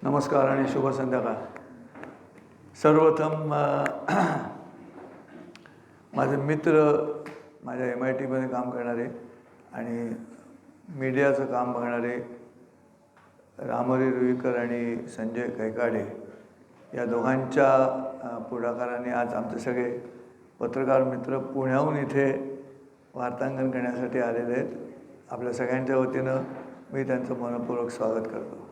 नमस्कार आणि शुभ संध्याकाळ. सर्वप्रथम माझे मित्र, माझ्या MITमध्ये काम करणारे आणि मीडियाचं काम बघणारे रामहरी रुईकर आणि संजय कैकाडे या दोघांच्या पुढाकाराने आज आमचे सगळे पत्रकार मित्र पुण्याहून इथे वार्तांकन करण्यासाठी आलेले आहेत. आपल्या सगळ्यांच्या वतीनं मी त्यांचं मनपूर्वक स्वागत करतो.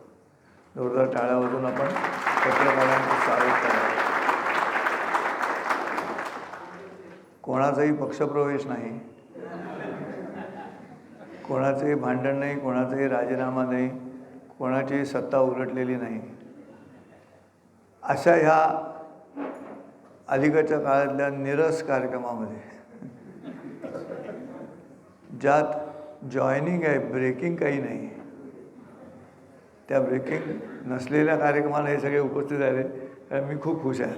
जोरदार टाळ्या वाजवून आपण पत्रकारांचं स्वागत करा. कोणाचाही पक्षप्रवेश नाही, कोणाचंही भांडण नाही, कोणाचाही राजीनामा नाही, कोणाचीही सत्ता उलटलेली नाही. अशा ह्या अलीकडच्या काळातल्या निरस कार्यक्रमामध्ये ज्यात जॉईनिंग आहे, ब्रेकिंग काही नाही, त्या ब्रेकिंग नसलेल्या कार्यक्रमाला हे सगळे उपस्थित झाले. कारण मी खूप खुश आहे,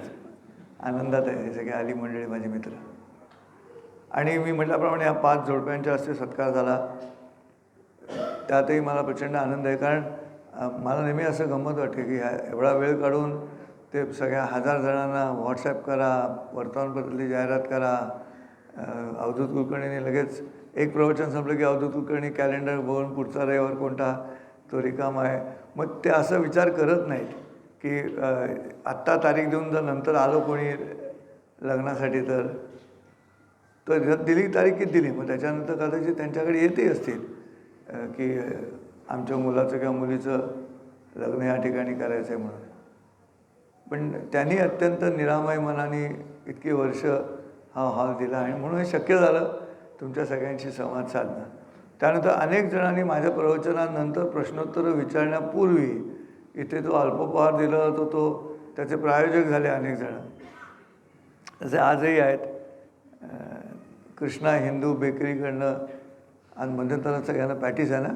आनंदात आहे. हे सगळे आली मंडळी, माझे मित्र. आणि मी म्हटल्याप्रमाणे या 5 जोडप्यांच्या हस्ते सत्कार झाला, त्यातही मला प्रचंड आनंद आहे. कारण मला नेहमी असं गंमत वाटते की एवढा वेळ काढून ते सगळ्या 1000 जणांना व्हॉट्सॲप करा, वर्तमानपत्रातली जाहिरात करा. अवधूत कुलकर्णीने लगेच एक प्रवचन संपलं की अवधूत कुलकर्णी कॅलेंडर बघून पुढचा रविवार कोणता तो रिकामा आहे. मग ते असं विचार करत नाहीत की आत्ता तारीख देऊन जर नंतर आलो कोणी लग्नासाठी तर दिली तारीख किती दिली, मग त्याच्यानंतर कदाचित त्यांच्याकडे येते असतील की आमच्या मुलाचं किंवा मुलीचं लग्न या ठिकाणी करायचं आहे म्हणून. पण त्यांनी अत्यंत निरामय मनाने इतकी वर्ष हा हॉल दिला आणि म्हणून हे शक्य झालं तुमच्या सगळ्यांशी संवाद साधणं. त्यानंतर अनेक जणांनी माझ्या प्रवचनानंतर प्रश्नोत्तरं विचारण्यापूर्वी इथे जो अल्पोपहार दिला होता तो त्याचे प्रायोजक झाले अनेक जण. तसे आजही आहेत. कृष्णा हिंदू बेकरीकडनं आज मध्यंतरात सगळ्यांना पॅटीस आहे ना,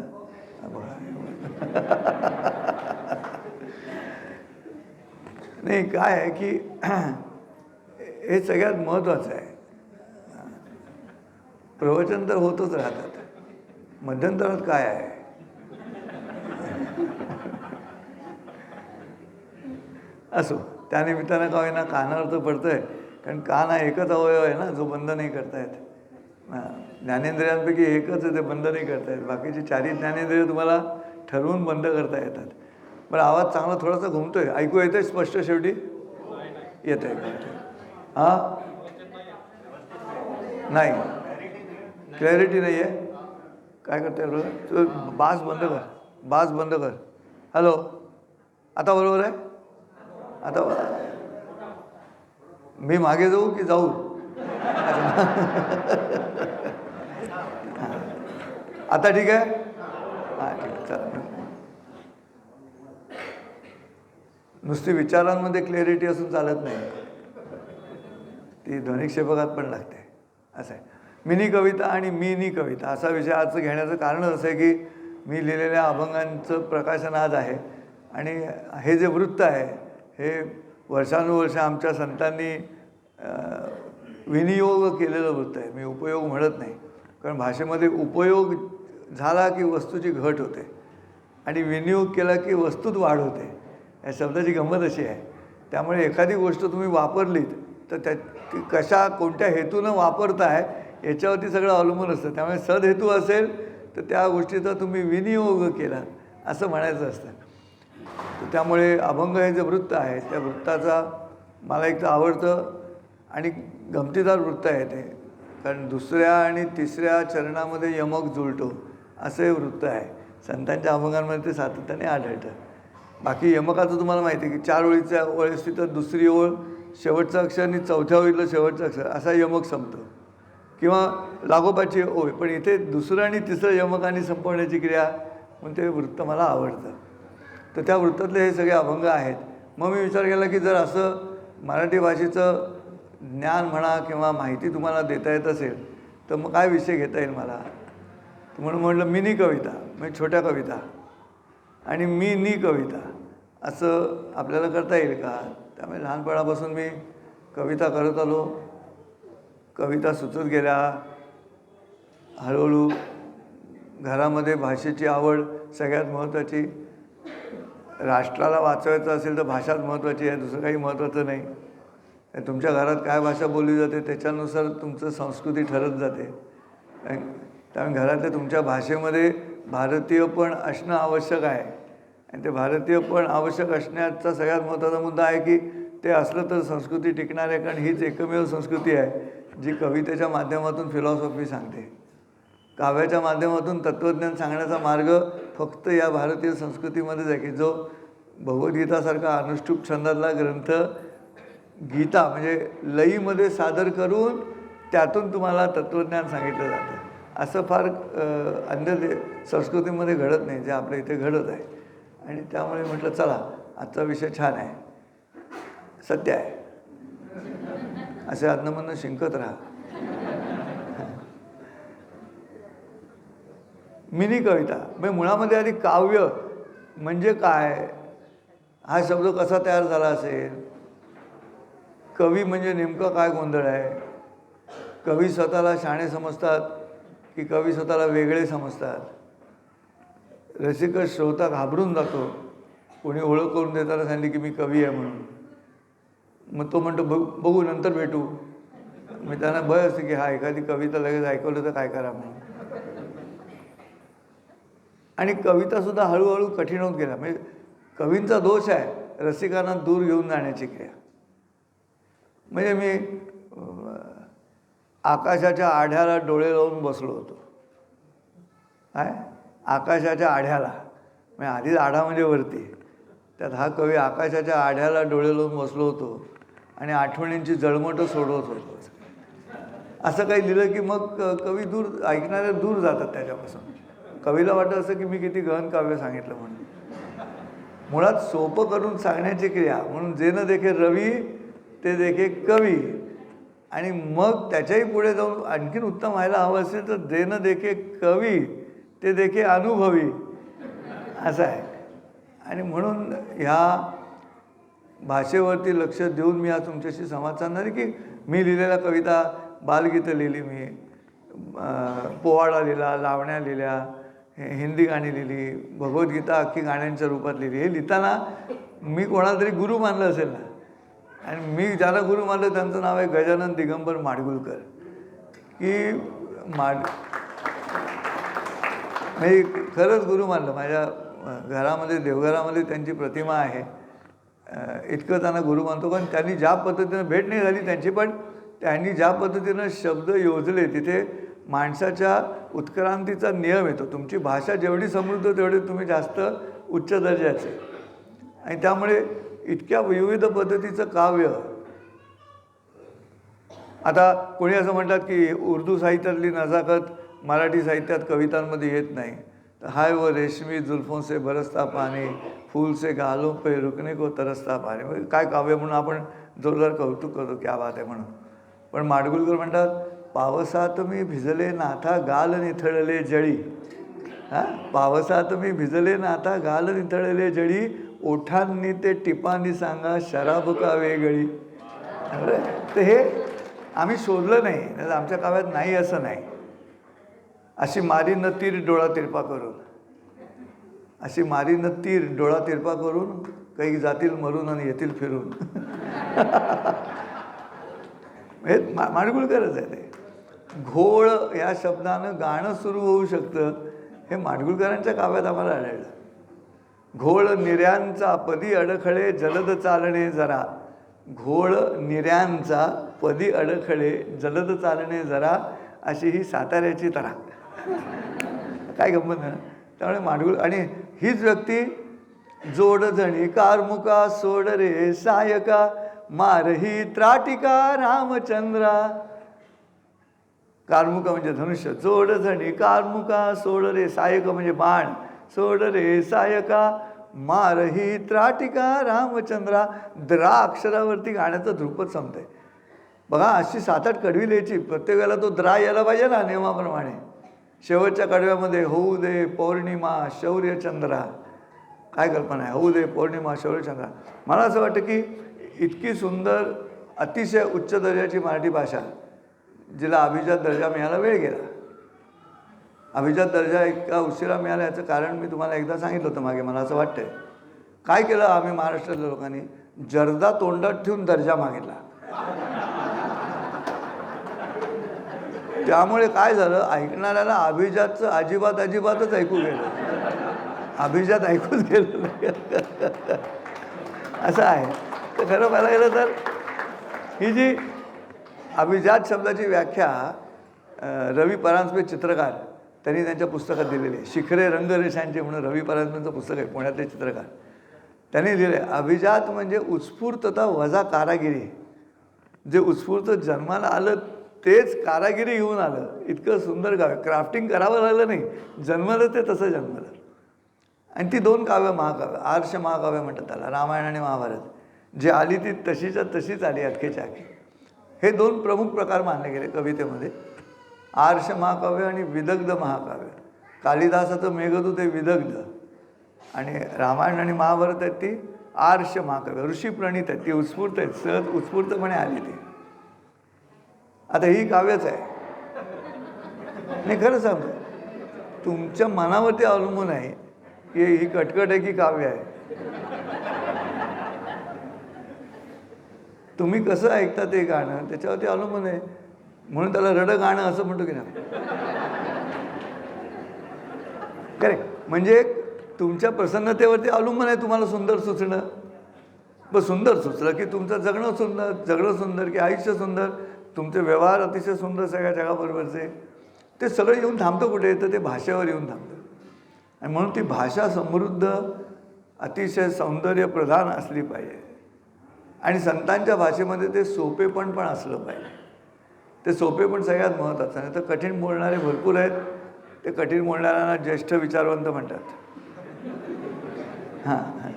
नाही काय आहे की हे सगळ्यात महत्त्वाचं आहे. प्रवचन तर होतच राहतात, मध्यंतरात काय आहे. असो, त्यानिमित्तानं का होईना कानावर तर पडतं आहे. कारण कान हा एकच अवयव आहे ना जो बंद नाही करता येत. ज्ञानेंद्रियांपैकी एकच आहे, ते बंद नाही करता येत. बाकीचे 4ही ज्ञानेंद्रिय तुम्हाला ठरवून बंद करता येतात. पण आवाज चांगला थोडासा घुमतो आहे, ऐकू येतं आहे स्पष्ट? शेवटी येतं आहे का? हां, नाही, क्लॅरिटी नाही आहे. काय करता येईल? बास बंद कर, बास बंद कर. हॅलो, आता बरोबर आहे? आता मी मागे जाऊ की जाऊ? आता ठीक आहे? हां ठीक आहे, चला. नुसती विचारांमध्ये क्लॅरिटी असून चालत नाही, ती ध्वनिक्षेपकात पण लागते. असं आहे. मिनी कविता आणि मिनी कविता असा विषय आजचं घेण्याचं कारण असं आहे की मी लिहिलेल्या अभंगांचं प्रकाशन आज आहे. आणि हे जे वृत्त आहे हे वर्षानुवर्ष आमच्या संतांनी विनियोग केलेलं वृत्त आहे. मी उपयोग म्हणत नाही, कारण भाषेमध्ये उपयोग झाला की वस्तूची घट होते आणि विनियोग केला की वस्तूत वाढ होते. या शब्दाची गंमत अशी आहे. त्यामुळे एखादी गोष्ट तुम्ही वापरलीत तर ती कशा कोणत्या हेतूनं वापरताय याच्यावरती सगळं अवलंबून असतं. त्यामुळे सदहेतू असेल तर त्या गोष्टीचा तुम्ही विनियोग केला असं म्हणायचं असतं. तर त्यामुळे अभंग हे जे वृत्त आहे त्या वृत्ताचा मला एक तर आवडतं आणि गमतीदार वृत्त आहे ते. कारण 2ऱ्या आणि 3ऱ्या चरणामध्ये यमक जुळतो असं हे वृत्त आहे. संतांच्या अभंगांमध्ये ते सातत्याने आढळतं. बाकी यमकाचं तुम्हाला माहिती आहे की 4 ओळीच्या ओळ असती तर 2री ओळ शेवटचं अक्षर आणि 4थ्या ओळीतलं शेवटचं अक्षर असा यमक संपतो किंवा लागोपाठची ओळ. पण इथे 2रं आणि 3रं यमकाने संपवण्याची क्रिया म्हणून ते वृत्त मला आवडतं. तर त्या वृत्तातले हे सगळे अभंग आहेत. मग मी विचार केला की जर असं मराठी भाषेचं ज्ञान म्हणा किंवा माहिती तुम्हाला देता येत असेल तर मग काय विषय घेता येईल मला. म्हणून म्हटलं मिनी कविता म्हणजे छोट्या कविता आणि मिनी कविता असं आपल्याला करता येईल का. त्यामुळे लहानपणापासून मी कविता करत आलो, कविता सुचत गेल्या. हळूहळू घरामध्ये भाषेची आवड सगळ्यात महत्त्वाची. राष्ट्राला वाचवायचं असेल तर भाषाच महत्त्वाची आहे, दुसरं काही महत्त्वाचं नाही. तुमच्या घरात काय भाषा बोलली जाते त्याच्यानुसार तुमचं संस्कृती ठरत जाते. त्यामुळे घरातल्या तुमच्या भाषेमध्ये भारतीयपण असणं आवश्यक आहे. आणि ते भारतीयपण आवश्यक असण्याचा सगळ्यात महत्त्वाचा मुद्दा आहे की ते असलं तर संस्कृती टिकणार आहे. कारण हीच एकमेव संस्कृती आहे जी कवितेच्या माध्यमातून फिलॉसॉफी सांगते. काव्याच्या माध्यमातून तत्त्वज्ञान सांगण्याचा मार्ग फक्त या भारतीय संस्कृतीमध्येच आहे की जो भगवद्गीतासारखा अनुष्टुप छंदातला ग्रंथ गीता म्हणजे लईमध्ये सादर करून त्यातून तुम्हाला तत्त्वज्ञान सांगितलं जातं. असं फार अन्य संस्कृतीमध्ये घडत नाही जे आपल्या इथे घडत आहे. आणि त्यामुळे म्हटलं चला आजचा विषय छान आहे, सत्य आहे, असे अधनमधनं शिंकत राहा. मिनी कविता म्हणजे मुळामध्ये आधी काव्य म्हणजे काय हा शब्द कसा तयार झाला असेल. कवी म्हणजे नेमकं काय गोंधळ आहे. कवी स्वतःला शाणे समजतात की कवी स्वतःला वेगळे समजतात. रसिक श्रोता घाबरून जातो कोणी ओळख करून देताना सांगितली की मी कवी आहे म्हणून. मग तो म्हणतो बघू नंतर भेटू. मी त्यांना भय असते की हा एखादी कविता लगेच ऐकवलं तर काय करा म्हणून. आणि कवितासुद्धा हळूहळू कठीण होत गेला. म्हणजे कवींचा दोष आहे रसिकांना दूर घेऊन जाण्याची क्रिया. म्हणजे मी आकाशाच्या आढ्याला डोळे लावून बसलो होतो. काय आकाशाच्या आढ्याला म्हणजे आधीच आढा म्हणजे वरती. त्यात हा कवी आकाशाच्या आढ्याला डोळे लावून बसलो होतो आणि आठवणींची जळमटं सोडवत होतो. असं काही लिहिलं की मग कवी दूर ऐकणारे दूर जातात त्याच्यापासून. कवीला वाटत असं की मी किती गहन काव्य सांगितलं म्हणून. मुळात सोपं करून सांगण्याची क्रिया म्हणून जे न देखे रवी ते देखे कवी. आणि मग त्याच्याही पुढे जाऊन आणखीन उत्तम व्हायला हवं असेल तर जे न देखे कवी ते देखे अनुभवी असं आहे. आणि म्हणून ह्या भाषेवरती लक्ष देऊन मी आज तुमच्याशी संवाद साधणार की मी लिहिलेल्या कविता बालगीतं लिहिली, मी पोवाडा लिहिला, लावण्या लिहिल्या, हिंदी गाणी लिहिली, भगवद्गीता अख्खी गाण्यांच्या रूपात लिहिली. हे लिहिताना मी कोणाला तरी गुरु मानलं असेल ना. आणि मी ज्याला गुरु मानलं त्यांचं नाव आहे गजानन दिगंबर माडगुळकर. की मी खरंच गुरु मानलं. माझ्या घरामध्ये देवघरामध्ये त्यांची प्रतिमा आहे. इतकं त्यांना गुरु मानतो कारण त्यांनी ज्या पद्धतीनं भेट नाही झाली त्यांची पण त्यांनी ज्या पद्धतीनं शब्द योजले तिथे माणसाच्या उत्क्रांतीचा नियम येतो. तुमची भाषा जेवढी समृद्ध तेवढे तुम्ही जास्त उच्च दर्जाचे. आणि त्यामुळे इतक्या विविध पद्धतीचं काव्य. आता कोणी असं म्हणतात की उर्दू साहित्यातली नजाकत मराठी साहित्यात कवितांमध्ये येत नाही. तर हाय वो रेशमी जुल्फों से बरसता पानी फूल से गालों पे रुकने को तरसता पानी. म्हणजे काय काव्य म्हणून आपण जोरदार कौतुक करतो क्या बात आहे म्हणून. पण माडगुळकर म्हणतात पावसात मी भिजले नाथा गाल निथळले जळी. पावसात मी भिजले नाथा गाल निथळले जळी ओठांनी ते टिपांनी सांगा शराब का वेगळी. तर हे आम्ही शोधलं नाही, आमच्या काव्यात नाही असं नाही. अशी मारी न तीर डोळा तिरपा करून, अशी मारी न तीर डोळा तिरपा करून काही जातील मरून आणि येतील फिरून. हे माडगुळकरच आहे ते. घोळ या शब्दानं गाणं सुरू होऊ शकतं हे माडगुळकरांच्या काव्यात आम्हाला आढळलं. घोळ निर्यांचा पदी अडखळे जलद चालणे जरा. घोळ निर्यांचा पदी अडखळे जलद चालणे जरा अशी ही साताऱ्याची तरा. काय गंमत ना. त्यामुळे माडगुळ आणि हीच व्यक्ती जोडजणी कारमुका सोड रे सायका मारही त्राटिका रामचंद्रा. कारमुका म्हणजे धनुष्य, जोडजणी कारमुका सोड रे सायक म्हणजे बाण, सोड रे सायका मारही त्राटिका रामचंद्रा. द्रा अक्षरावरती गाण्याचं ध्रुपद संपतंय. बघा अशी 7-8 कडवी लिहायची, प्रत्येकाला तो द्रा यायला पाहिजे ना नियमाप्रमाणे. शेवटच्या कडव्यामध्ये होऊ दे पौर्णिमा शौर्यचंद्रा. काय कल्पना आहे, होऊ दे पौर्णिमा शौर्यचंद्रा. मला असं वाटतं की इतकी सुंदर अतिशय उच्च दर्जाची मराठी भाषा जिला अभिजात दर्जा मिळायला वेळ गेला. अभिजात दर्जा इतका उशिरा मिळाला याचं कारण मी तुम्हाला एकदा सांगितलं होतं मागे. मला असं वाटतंय काय केलं आम्ही महाराष्ट्रातल्या लोकांनी? जर्दा तोंडात ठेवून दर्जा मागितला. त्यामुळे काय झालं, ऐकणाऱ्याला अभिजातचं अजिबातच ऐकू गेलं, अभिजात ऐकूच गेलं नाही. असं आहे. तर खरं पाहायला गेलं तर ही जी अभिजात शब्दाची व्याख्या रवी परांजपे चित्रकार त्यांनी त्यांच्या पुस्तकात दिलेली आहे. शिखरे रंगरेषांचे म्हणून रवी परांजपेंचं पुस्तक आहे, पुण्यातले चित्रकार. त्यांनी लिहिले अभिजात म्हणजे उत्स्फूर्तता वजा कारागिरी. जे उत्स्फूर्त जन्माला आलं तेच कारागिरी घेऊन आलं. इतकं सुंदर काव्य, क्राफ्टिंग करावं लागलं नाही, जन्मलं ते तसं जन्मलं. आणि ती 2 काव्य महाकाव्य, आर्ष महाकाव्य म्हणतात त्याला, रामायण आणि महाभारत. जे आली ती तशीच्या तशीच आली अख्खेच्या अख्खी. हे 2 प्रमुख प्रकार मानले गेले कवितेमध्ये, आर्ष महाकाव्य आणि विदग्ध महाकाव्य. कालिदासाचं मेघदूत हे विदग्ध आणि रामायण आणि महाभारत आहेत ती आर्ष महाकाव्य, ऋषी प्रणीत आहेत, ती उत्स्फूर्त आहेत, सहज उत्स्फूर्तपणे आली ती. आता ही काव्यच आहे. नाही खरं सांगतो, तुमच्या मनावरती अवलंबून आहे की ही कटकट आहे की काव्य आहे. तुम्ही कसं ऐकता ते गाणं त्याच्यावरती अवलंबून आहे. म्हणून त्याला रड गाणं असं म्हणतो की नाही. करेक्ट. म्हणजे तुमच्या प्रसन्नतेवरती अवलंबून आहे तुम्हाला सुंदर सुचणं. पण सुंदर सुचलं की तुमचं जगणं सुंदर की आयुष्य सुंदर, तुमचे व्यवहार अतिशय सुंदर सगळ्या जगाबरोबरचे. ते सगळं येऊन थांबतं कुठे? तर ते भाषेवर येऊन थांबतं. आणि म्हणून ती भाषा समृद्ध, अतिशय सौंदर्य प्रधान असली पाहिजे. आणि संतांच्या भाषेमध्ये ते सोपेपण पण असलं पाहिजे. ते सोपेपण सगळ्यात महत्त्वाचं. नाही तर कठीण बोलणारे भरपूर आहेत. ते कठीण बोलणाऱ्यांना ज्येष्ठ विचारवंत म्हणतात. हां हां.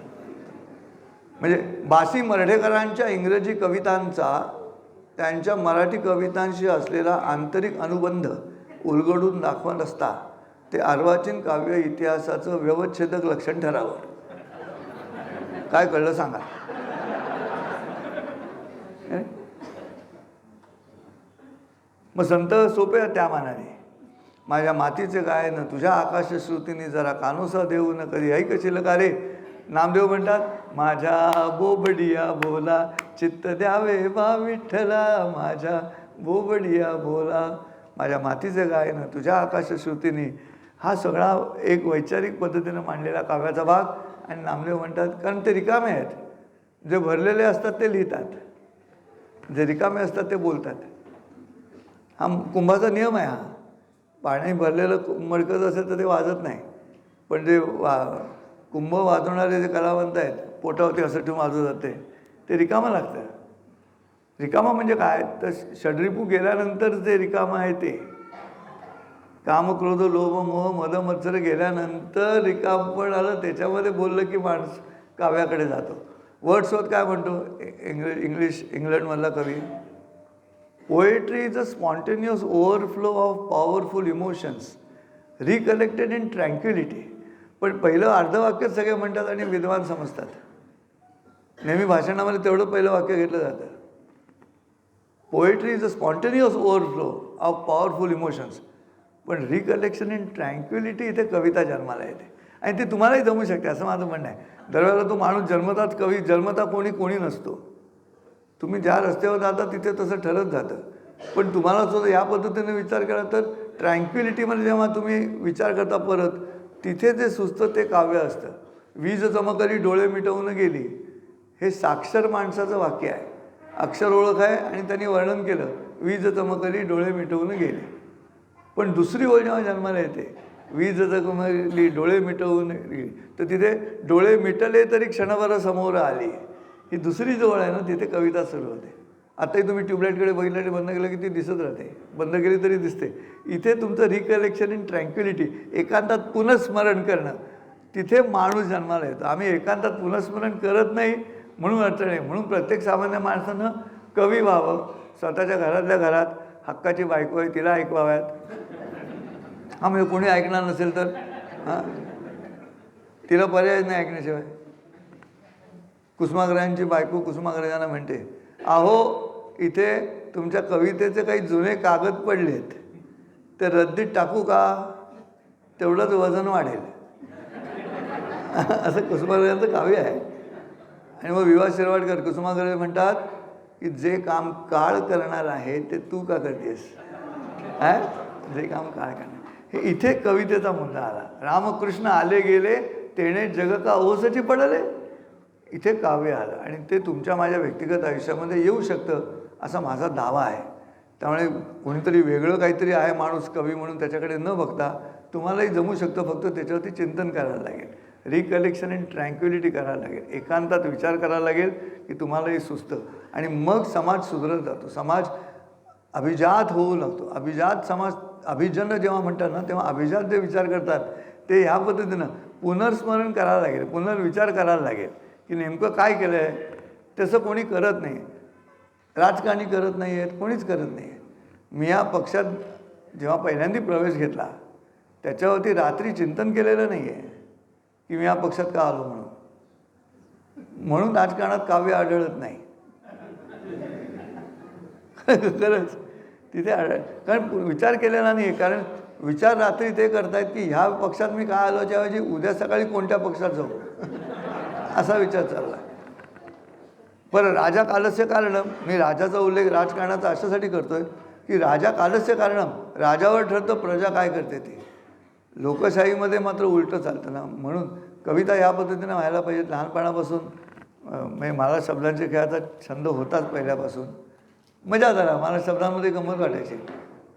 म्हणजे बासी मर्ढेकरांच्या इंग्रजी कवितांचा त्यांच्या मराठी कवितांशी असलेला आंतरिक अनुबंध उलगडून दाखवत असता ते अर्वाचीन काव्य इतिहासाचं व्यवच्छेदक लक्षण ठरावं. काय कळलं सांगा? मग संत सोपे त्या मानाने. माझ्या मातीचे गायन तुझ्या आकाश श्रुतीने जरा कानोसा देऊ न कधी ऐकशील का रे. नामदेव म्हणतात माझ्या बोबडिया बोला चित्त द्यावे बा विठ्ठला, माझ्या बोबडिया बोला. माझ्या मातीचे गायन तुझ्या आकाश श्रुतीने हा सगळा एक वैचारिक पद्धतीनं मांडलेला काव्याचा भाग. आणि नामदेव म्हणतात कारण ते रिकामे आहेत. जे भरलेले असतात ते लिहितात, जे रिकामे असतात ते बोलतात. हा कुंभाचा नियम आहे. हा पाणी भरलेलं मडकं असेल तर ते वाजत नाही. पण जे कुंभ वाजवणारे जे कलावंत आहेत, पोटावरती असं ठेवून वाजवत जाते, ते रिकामं लागतं. रिकामं म्हणजे काय? तर षड्रिपू गेल्यानंतर जे रिकामं आहे ते काम क्रोध लोभ मोह मद मत्सर गेल्यानंतर रिकामपण आलं. त्याच्यामध्ये बोललं की माणूस काव्याकडे जातो. वर्ड्सवर्थ काय म्हणतो, इंग्लंडमधला कवी, poetry is a spontaneous overflow of powerful emotions recollected in tranquillity. पण पहिलं अर्धवाक्यच सगळे म्हणतात आणि विद्वान समजतात. नेहमी भाषणामध्ये तेवढं पहिलं वाक्य घेतलं जातं. Poetry is a spontaneous overflow of powerful emotions, पण रिकलेक्शन इन ट्रँक्युलिटी इथे कविता जन्माला येते. आणि ती तुम्हालाही जमू शकते असं माझं म्हणणं आहे. दरवेळेला तो माणूस जन्मताच कवी, जन्मता कोणी नसतो. तुम्ही ज्या रस्त्यावर जाता तिथे तसं ठरत जातं. पण तुम्हाला सुद्धा या पद्धतीने विचार केला तर ट्रँक्युलिटीमध्ये जेव्हा तुम्ही विचार करता परत, तिथे जे सुचतं ते काव्य असतं. वीज चमकली डोळे मिटवून गेली, हे साक्षर माणसाचं वाक्य आहे. अक्षर ओळख आहे आणि त्यांनी वर्णन केलं, वीज चमकली डोळे मिटवून गेली. पण दुसरी ओळ जेव्हा जन्माला येते, वीज चमकली डोळे मिटवून गेली, तर तिथे डोळे मिटले तरी क्षणभर समोर आली. ही दुसरी जो ओळ आहे ना, तिथे कविता सुरू होते. आताही तुम्ही ट्यूबलाईटकडे बघितलं आणि बंद केलं की ती दिसत राहते, बंद केली तरी दिसते. इथे तुमचं रिकलेक्शन इन ट्रँक्युलिटी, एकांतात पुनस्मरण करणं, तिथे माणूस जन्माला येतो. आम्ही एकांतात पुनस्मरण करत नाही म्हणून अडचण आहे. म्हणून प्रत्येक सामान्य माणसानं कवी व्हावं. स्वतःच्या घरातल्या घरात हक्काची बायको आहे, तिला ऐकवाव्यात. हा म्हणजे कोणी ऐकणार नसेल तर हां, तिला पर्याय नाही ऐकण्याशिवाय. कुसुमाग्रजांची बायको कुसुमाग्रजांना म्हणते, अहो इथे तुमच्या कवितेचे काही जुने कागद पडलेत, ते रद्दीत टाकू का? तेवढंच वजन वाढेल. असं कुसुमाग्रजांचं काव्य आहे. आणि मग विवा शिरवाडकर कुसुमाग्रज म्हणतात की जे काम काळ करणार आहे ते तू का करतेस, जे काम काळ करणार. हे इथे कवितेचा मुद्दा आला. रामकृष्ण आले गेले तेणे जग का ओसची पडले, इथे काव्य आलं. आणि ते तुमच्या माझ्या व्यक्तिगत आयुष्यामध्ये येऊ शकतं असा माझा दावा आहे. त्यामुळे कोणीतरी वेगळं काहीतरी आहे माणूस कवी म्हणून त्याच्याकडे न बघता तुम्हालाही जमू शकतं. फक्त त्याच्यावरती चिंतन करायला लागेल, रिकलेक्शन अँड ट्रँक्युलिटी करायला लागेल, एकांतात विचार करायला लागेल की तुम्हालाही सुचतं. आणि मग समाज सुधरत जातो, समाज अभिजात होऊ लागतो. अभिजात समाज, अभिजन जेव्हा म्हणतात ना तेव्हा अभिजात जे विचार करतात ते ह्या पद्धतीनं पुनर्स्मरण करायला लागेल, पुनर्विचार करायला लागेल की नेमकं काय केलं आहे. तसं कोणी करत नाही, राजकारणी करत नाही आहेत, कोणीच करत नाही आहे. मी या पक्षात जेव्हा पहिल्यांदा प्रवेश घेतला त्याच्यावरती रात्री चिंतन केलेलं नाही आहे की मी या पक्षात का आलो म्हणून. म्हणून राजकारणात काव्य आढळत नाही. खरंच तिथे कारण विचार केलेला नाही आहे. कारण विचार रात्री ते करतायत की ह्या पक्षात मी का आलो, ज्याऐवजी उद्या सकाळी कोणत्या पक्षात जाऊ असा विचार चालला आहे. बरं, राजा कालस्य कारणम, मी राजाचा उल्लेख राजकारणाचा अशासाठी करतो आहे की राजा कालस्य कारणम, राजावर ठरतं प्रजा काय करते ते. लोकशाहीमध्ये मात्र उलटं चालतं ना. म्हणून कविता या पद्धतीनं व्हायला पाहिजेत. लहानपणापासून म्हणजे मला शब्दांच्या खेळाचा छंद होताच पहिल्यापासून. मजा जरा मला शब्दांमध्ये गंमत वाटायची.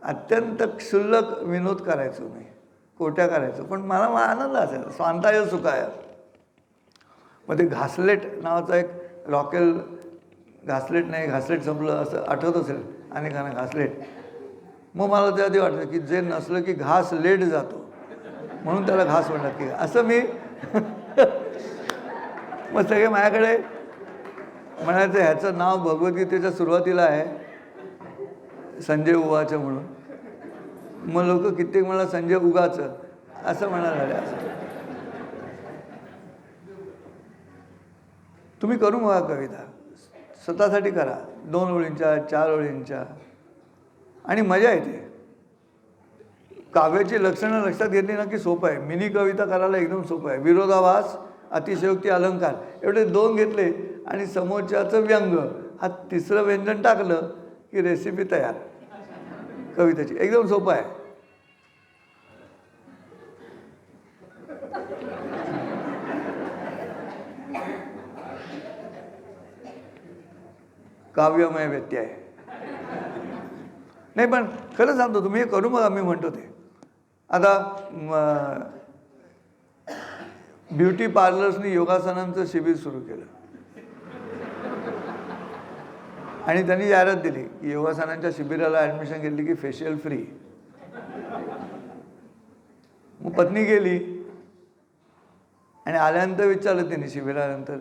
अत्यंत क्षुल्लक विनोद करायचो मी, कोट्या करायचो, पण मला आनंद असायचा. स्वांताय सुखाय. मग ते घासलेट नावाचा एक रॉकेल, घासलेट नाही घासलेट संपलं असं आठवत असेल अनेकांना घासलेट. मग मला त्या आधी वाटतं की जे नसलं की घास लेट जातो म्हणून त्याला घास म्हणतात की असं मी मग सगळे माझ्याकडे म्हणायचं ह्याचं नाव भगवद्गीतेच्या सुरुवातीला आहे संजय उवाचं म्हणून. मग लोक कित्येक मला संजय उगाचं असं म्हणायला लागले. असं तुम्ही करू बघा कविता, स्वतःसाठी करा, 2 ओळींच्या 4 ओळींच्या, आणि मजा येते. काव्याची लक्षणं लक्षात घेतली ना की सोपं आहे. मिनी कविता करायला एकदम सोपं आहे. विरोधाभास, अतिशयोक्ती, अलंकार एवढे 2 घेतले आणि समोरच्याचं व्यंग हा 3रं व्यंजन टाकलं की रेसिपी तयार कवितेची. एकदम सोपं आहे. काव्यमय व्यत्यय नाही, पण खरं सांगतो तुम्ही हे करू बघा. मी म्हणतो ते आता ब्युटी पार्लर्सनी योगासनांचं शिबिर सुरू केलं आणि त्यांनी जाहिरात दिली की योगासनांच्या शिबिराला ॲडमिशन घेतली की फेशियल फ्री. मग पत्नी गेली आणि आल्यानंतर विचारलं त्यांनी शिबिरानंतर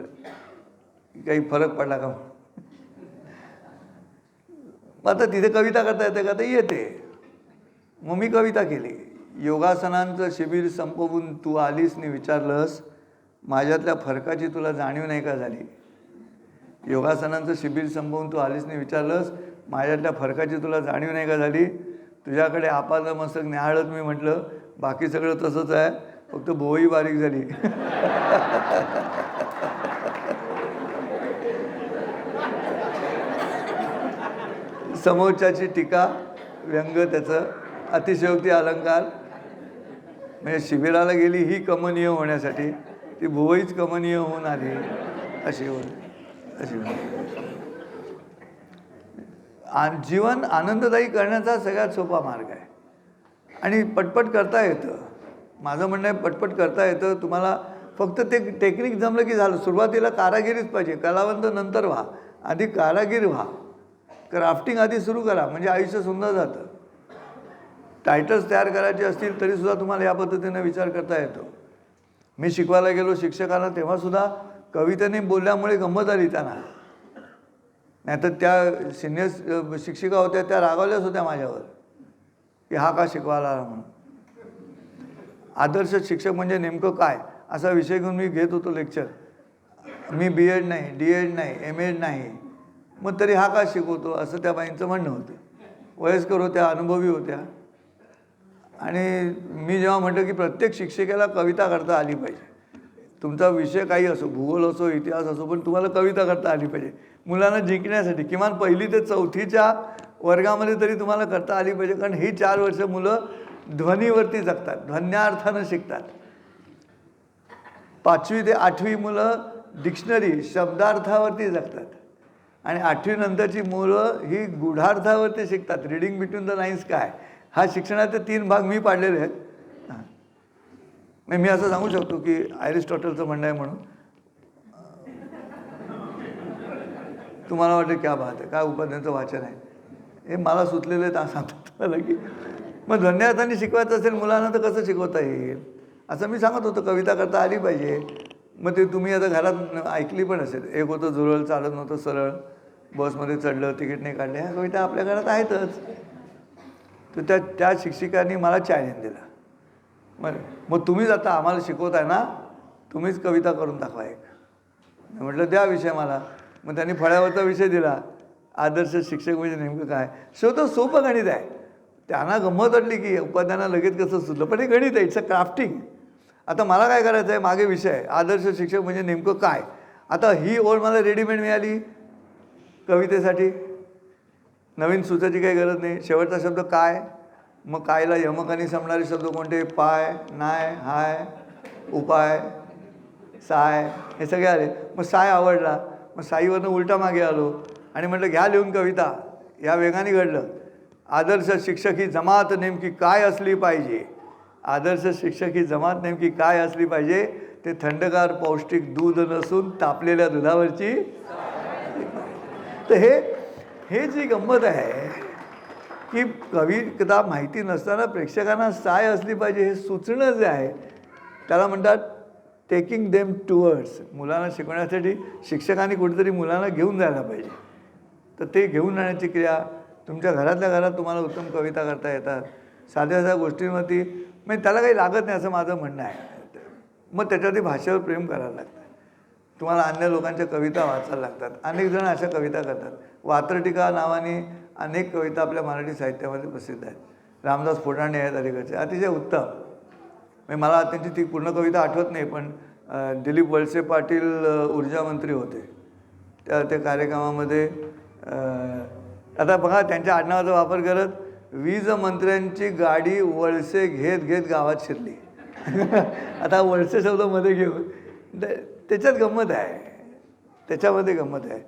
काही फरक पडला का. मग आता तिथे कविता करता येते का, तर येते. मग मी कविता केली. योगासनांचं शिबिर संपवून तू आलीस नि विचारलंस, माझ्यातल्या फरकाची तुला जाणीव नाही का झाली. योगासनांचं शिबिर संपवून तू आलीस नि विचारलंस, माझ्यातल्या फरकाची तुला जाणीव नाही का झाली. तुझ्याकडे आपालं मस्तक न्याहाळत मी म्हटलं बाकी सगळं तसंच आहे, फक्त भोवही बारीक झाली. समोरच्याची टीका, व्यंग, त्याचं अतिशयोक्ती, अलंकार. म्हणजे शिबिराला गेली ही कमनीय होण्यासाठी, ती भुवईच कमनीय होऊन आली अशी जीवन आनंददायी करण्याचा सगळ्यात सोपा मार्ग आहे आणि पटपट करता येतं. माझं म्हणणं आहे पटपट करता येतं. तुम्हाला फक्त ते टेक्निक जमलं की झालं. सुरुवातीला कारागिरीच पाहिजे. कलावंत नंतर व्हा, आधी कारागीर व्हा. क्राफ्टिंग आधी सुरू करा, म्हणजे आयुष्य सुंदर जातं. टायटल्स तयार करायचे असतील तरीसुद्धा तुम्हाला या पद्धतीने विचार करता येतो. मी शिकवायला गेलो शिक्षकांना, तेव्हासुद्धा कवितेने बोलल्यामुळे गंमत आली त्यांना. नाहीतर त्या सिनियर शिक्षिका होत्या त्या रागावल्याच होत्या माझ्यावर की हा का शिकवायला आला म्हणून. आदर्श शिक्षक म्हणजे नेमकं काय असा विषय घेऊन मी घेत होतो लेक्चर. मी BEd नाही, DEd नाही, MAd नाही, मग तरी हा का शिकवतो असं त्या बाईंचं म्हणणं होतं. वयस्कर होत्या, अनुभवी होत्या. आणि मी जेव्हा म्हटलं की प्रत्येक शिक्षिकेला कविता करता आली पाहिजे, तुमचा विषय काही असो, भूगोल असो, इतिहास असो, पण तुम्हाला कविता करता आली पाहिजे. मुलांना जिंकण्यासाठी किमान 1ली ते 4थीच्या वर्गामध्ये तरी तुम्हाला करता आली पाहिजे. कारण ही 4 वर्ष मुलं ध्वनीवरती जगतात, ध्वन्यार्थानं शिकतात. 5वी ते 8वी मुलं डिक्शनरी शब्दार्थावरती जगतात आणि 8वी नंतरची मुलं ही गूढार्थावरती शिकतात. रीडिंग बिटवीन द लाईन्स काय, हा शिक्षणाचे 3 भाग मी पाडलेले आहेत. मी असं सांगू शकतो की ॲरिस्टॉटलचं म्हणणं आहे म्हणून. तुम्हाला वाटतं क्या बात आहे, काय उपाध्यांचं वाचन आहे, हे मला सुचलेलं आहे सांगतात तुम्हाला की. मग ध्वन्यार्थाने शिकवायचं असेल मुलांना तर कसं शिकवता येईल असं मी सांगत होतो. कविता करता आली पाहिजे. मग ते तुम्ही आता घरात ऐकली पण असेल. एक होतं झुरळ चालत नव्हतं सरळ, बसमध्ये चढलं तिकीट नाही काढले, ह्या कविता आपल्या घरात आहेतच. तर त्या शिक्षिकांनी मला चॅलेंज दिला. मग तुम्हीच आता आम्हाला शिकवताय ना, तुम्हीच कविता करून दाखवा एक. म्हटलं द्या विषय मला. मग त्यांनी फळ्यावरचा विषय दिला, आदर्श शिक्षक म्हणजे नेमकं काय. सोपं गणित आहे. त्यांना गंमत वाटली की उपाध्यायांना लगेच कसं सुचलं, पण हे गणित आहे, इट्स अ क्राफ्टिंग. आता मला काय करायचं आहे, मागे विषय आहे आदर्श शिक्षक म्हणजे नेमकं काय. आता ही ओळ मला रेडीमेड मिळाली कवितेसाठी, नवीन सुचायची काही गरज नाही. शेवटचा शब्द काय, मग कायला यमकाने संपणारे शब्द कोणते, पाय, नाय, हाय, उपाय, साय, हे सगळे आले. मग साय आवडला, मग साईवरनं उलटा मागे आलो आणि म्हटलं घ्या लिहून कविता. या वेगाने घडलं. आदर्श शिक्षक ही जमात नेमकी काय असली पाहिजे. आदर्श शिक्षक ही जमात नेमकी काय असली पाहिजे. ते थंडगार पौष्टिक दूध नसून तापलेल्या दुधावरची. तर हे जी गंमत आहे की कविता माहिती नसताना प्रेक्षकांना साय असली पाहिजे, हे सुचणं जे आहे त्याला म्हणतात टेकिंग देम टुवर्ड्स. मुलांना शिकवण्यासाठी शिक्षकांनी कुठेतरी मुलांना घेऊन जायला पाहिजे. तर ते घेऊन जाण्याची क्रिया तुमच्या घरातल्या घरात तुम्हाला उत्तम कविता करता येतात. साध्या साध्या गोष्टींवरती म्हणजे त्याला काही लागत नाही असं माझं म्हणणं आहे. मग त्याच्यावरती भाषेवर प्रेम करायला लागतं. तुम्हाला अन्य लोकांच्या कविता वाचायला लागतात. अनेक जण अशा कविता करतात. वात्रटिका नावाने अनेक कविता आपल्या मराठी साहित्यामध्ये प्रसिद्ध आहेत. रामदास फुटाणे आहेत अलीकडचे, अतिशय उत्तम. म्हणजे मला त्यांची ती पूर्ण कविता आठवत नाही, पण दिलीप वळसे पाटील ऊर्जा मंत्री होते त्या कार्यक्रमामध्ये. आता बघा त्यांच्या आडनावाचा वापर करत वीज मंत्र्यांची गाडी वळसे घेत घेत गावात शिरली. आता वळसे शब्द मध्ये घेऊन त्याच्यात गंमत आहे, त्याच्यामध्ये गंमत आहे.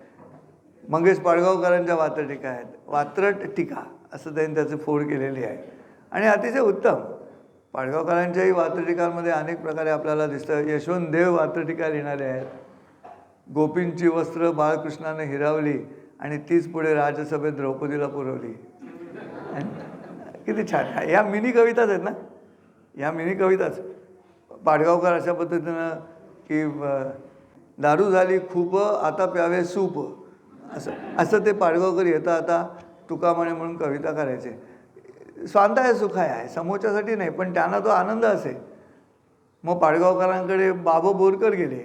मंगेश पाडगावकरांच्या वात्रटिका आहेत. वात्रट टीका असं त्यांनी त्याची फोड केलेली आहे आणि अतिशय उत्तम. पाडगावकरांच्याही वात्रटिकांमध्ये अनेक प्रकारे आपल्याला दिसतं. यशवंत देव वात्रटिका लिहिणारे आहेत. गोपींची वस्त्र बाळकृष्णाने हिरावली आणि तीच पुढे राजसभेत द्रौपदीला पुरवली. किती छान. ह्या मिनी कविताच आहेत ना, ह्या मिनी कविताच. पाडगावकर अशा पद्धतीनं की दारू झाली खूप आता प्यावे सूप, असं ते पाडगावकर येता आता तुका म्हणे म्हणून कविता करायचे. स्वांतः सुखाय आहे, समोरच्यासाठी नाही, पण त्यांना तो आनंद असे. मग पाडगावकरांकडे बाबा बोरकर गेले.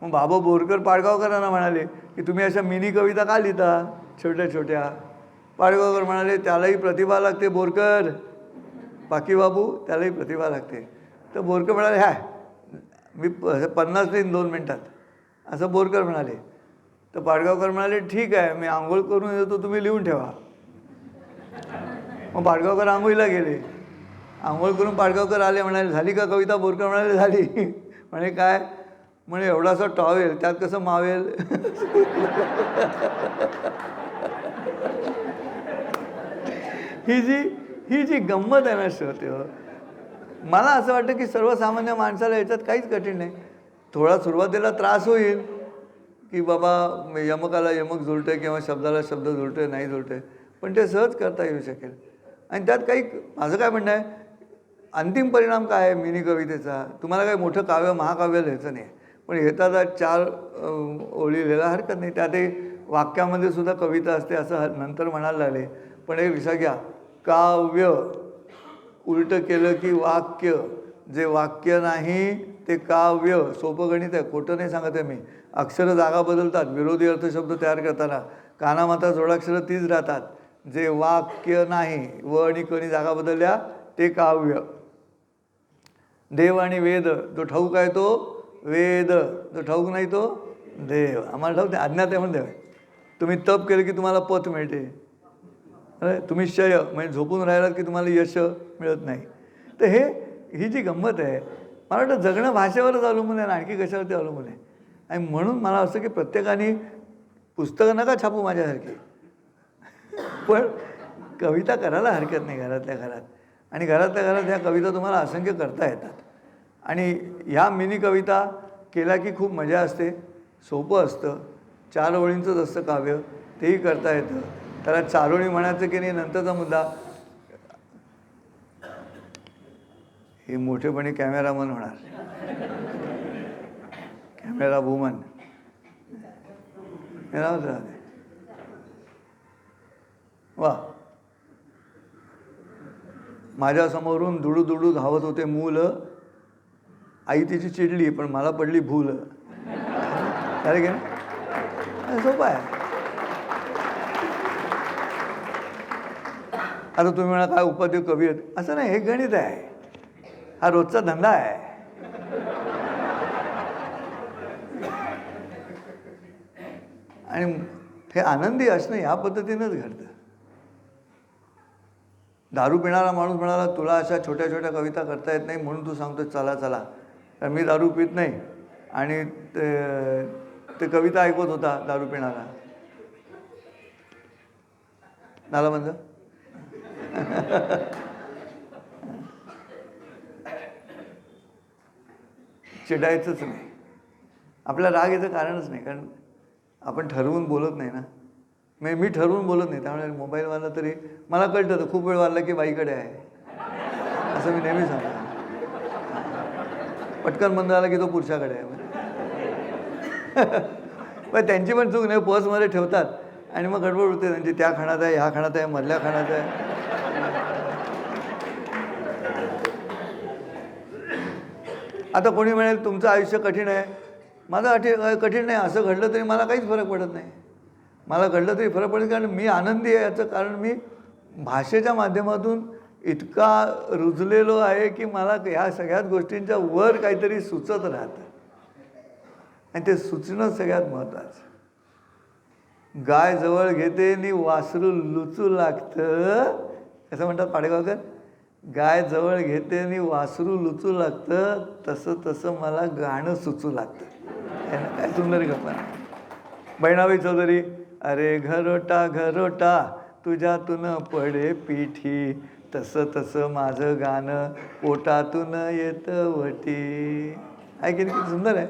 मग बाबा बोरकर पाडगावकरांना म्हणाले की तुम्ही अशा मिनी कविता का लिहिता छोट्या छोट्या. पाडगावकर म्हणाले त्यालाही प्रतिभा लागते बोरकर, बाकी बाबू त्यालाही प्रतिभा लागते. तर बोरकर म्हणाले हाय मी 50 लिहीन 2 मिनटात, असं बोरकर म्हणाले. तर पाडगावकर म्हणाले ठीक आहे, मी आंघोळ करून येतो, तुम्ही लिहून ठेवा. मग पाडगावकर आंघोळीला गेले. आंघोळ करून पाडगावकर आले, म्हणाले झाली का कविता. बोरकर म्हणाले झाली. म्हणे काय, म्हणे एवढासा टॉवेल त्यात कसं मावेल. ही जी गंमत आहे ना श्रोते, मला असं वाटतं की सर्वसामान्य माणसाला याच्यात काहीच कठीण नाही. थोडा सुरुवातीला त्रास होईल की बाबा यमकाला यमक जुळते किंवा शब्दाला शब्द जुळते नाही जुळते, पण ते सहज करता येऊ शकेल. आणि त्यात काही माझं काय म्हणणं आहे, अंतिम परिणाम काय आहे मिनी कवितेचा. तुम्हाला काही मोठं काव्य महाकाव्य लिहायचं नाही, पण येतात 4 ओळी लिहायला हरकत नाही. त्यातही वाक्यामध्ये सुद्धा कविता असते असं नंतर म्हणायला लागले. पण एक विषय घ्या, काव्य उलटं केलं की वाक्य, जे वाक्य नाही ते काव्य. सोपं गणित आहे, खोटं नाही सांगत आहे मी. अक्षरं जागा बदलतात विरोधी अर्थशब्द तयार करताना, कानामाता जोडाक्षरं तीच राहतात. जे वाक्य नाही, व आणि कणी जागा बदलल्या ते काव्य. देव आणि वेद जो ठाऊक आहे तो वेद, जो ठाऊक नाही तो देव. आम्हाला ठाऊक नाही, अज्ञात आहे म्हणून देव. तुम्ही तप केलं की तुम्हाला पत मिळते. अरे तुम्ही शय म्हणजे झोपून राहिलात की तुम्हाला यश मिळत नाही. तर ही जी गंमत आहे, मला वाटतं जगणं भाषेवरच अवलंबून आहे, आणखी कशावरती अवलंबून आहे. आणि म्हणून मला असं की प्रत्येकाने पुस्तकं नका छापू माझ्यासारखी, पण कविता करायला हरकत नाही घरातल्या घरात. आणि घरातल्या घरात ह्या कविता तुम्हाला असंख्य करता येतात. आणि ह्या मिनी कविता केल्या की खूप मजा असते, सोपं असतं. 4 ओळींचंच असतं काव्य, तेही करता येतं. त्याला 4 ओळी म्हणायचं की नाही नंतरचा मुद्दा. हे मोठेपणी कॅमेरामन होणार, कॅमेरा वुमन. वा. माझ्यासमोरून दुडू दुडू धावत होते मूल, आई तिची चिडली पण मला पडली भूल. अरे की नाही, सोपं आहे. आता तुम्ही म्हणा काय उपाध्याय कवी आहेत, असं नाही, हे गणित आहे, हा रोजचा धंदा आहे. आणि हे आनंदी असणं या पद्धतीनंच घडतं. दारू पिणारा माणूस म्हणाला तुला अशा छोट्या छोट्या कविता करता येत नाही म्हणून तू सांगतो चला चला. तर मी दारू पित नाही आणि ते कविता ऐकत होता दारू पिणारा. झाला बंद. चिडायचंच नाही, आपल्या राग याचं कारणच नाही, कारण आपण ठरवून बोलत नाही ना. म्हणजे मी ठरवून बोलत नाही, त्यामुळे मोबाईलवाला तरी मला कळतं तर खूप वेळ वाढला की बाईकडे आहे असं मी नेहमी सांगतो. पटकन बंद झाला की तो पुरुषाकडे आहे. पण त्यांची पण चूक नाही, पर्समध्ये ठेवतात आणि मग गडबड होते त्यांची. त्या खाण्यात आहे, ह्या खाण्यात आहे, मधल्या खाण्यात आहे. आता कोणी म्हणेल तुमचं आयुष्य कठीण आहे, माझं कठीण नाही. असं घडलं तरी मला काहीच फरक पडत नाही. मला घडलं तरी फरक पडेल, कारण मी आनंदी आहे. याचं कारण मी भाषेच्या माध्यमातून इतका रुजलेलो आहे की मला ह्या सगळ्याच गोष्टींच्या वर काहीतरी सुचत राहतं आणि ते सुचणं सगळ्यात महत्त्वाचं. गाय जवळ घेते आणि वासरू लुचू लागतं, असं म्हणतात पाडेगावकर. गाय जवळ घेते आणि वासरू लुचू लागतं, तसं तसं मला गाणं सुचू लागतं. काय सुंदर गप्पा. बहिणाबाई चौधरी, अरे घरोटा घरोटा तुझ्यातून पडे पिठी, तसं तसं माझं गाणं पोटातून येतं वटी. आहे की नाही, सुंदर आहे.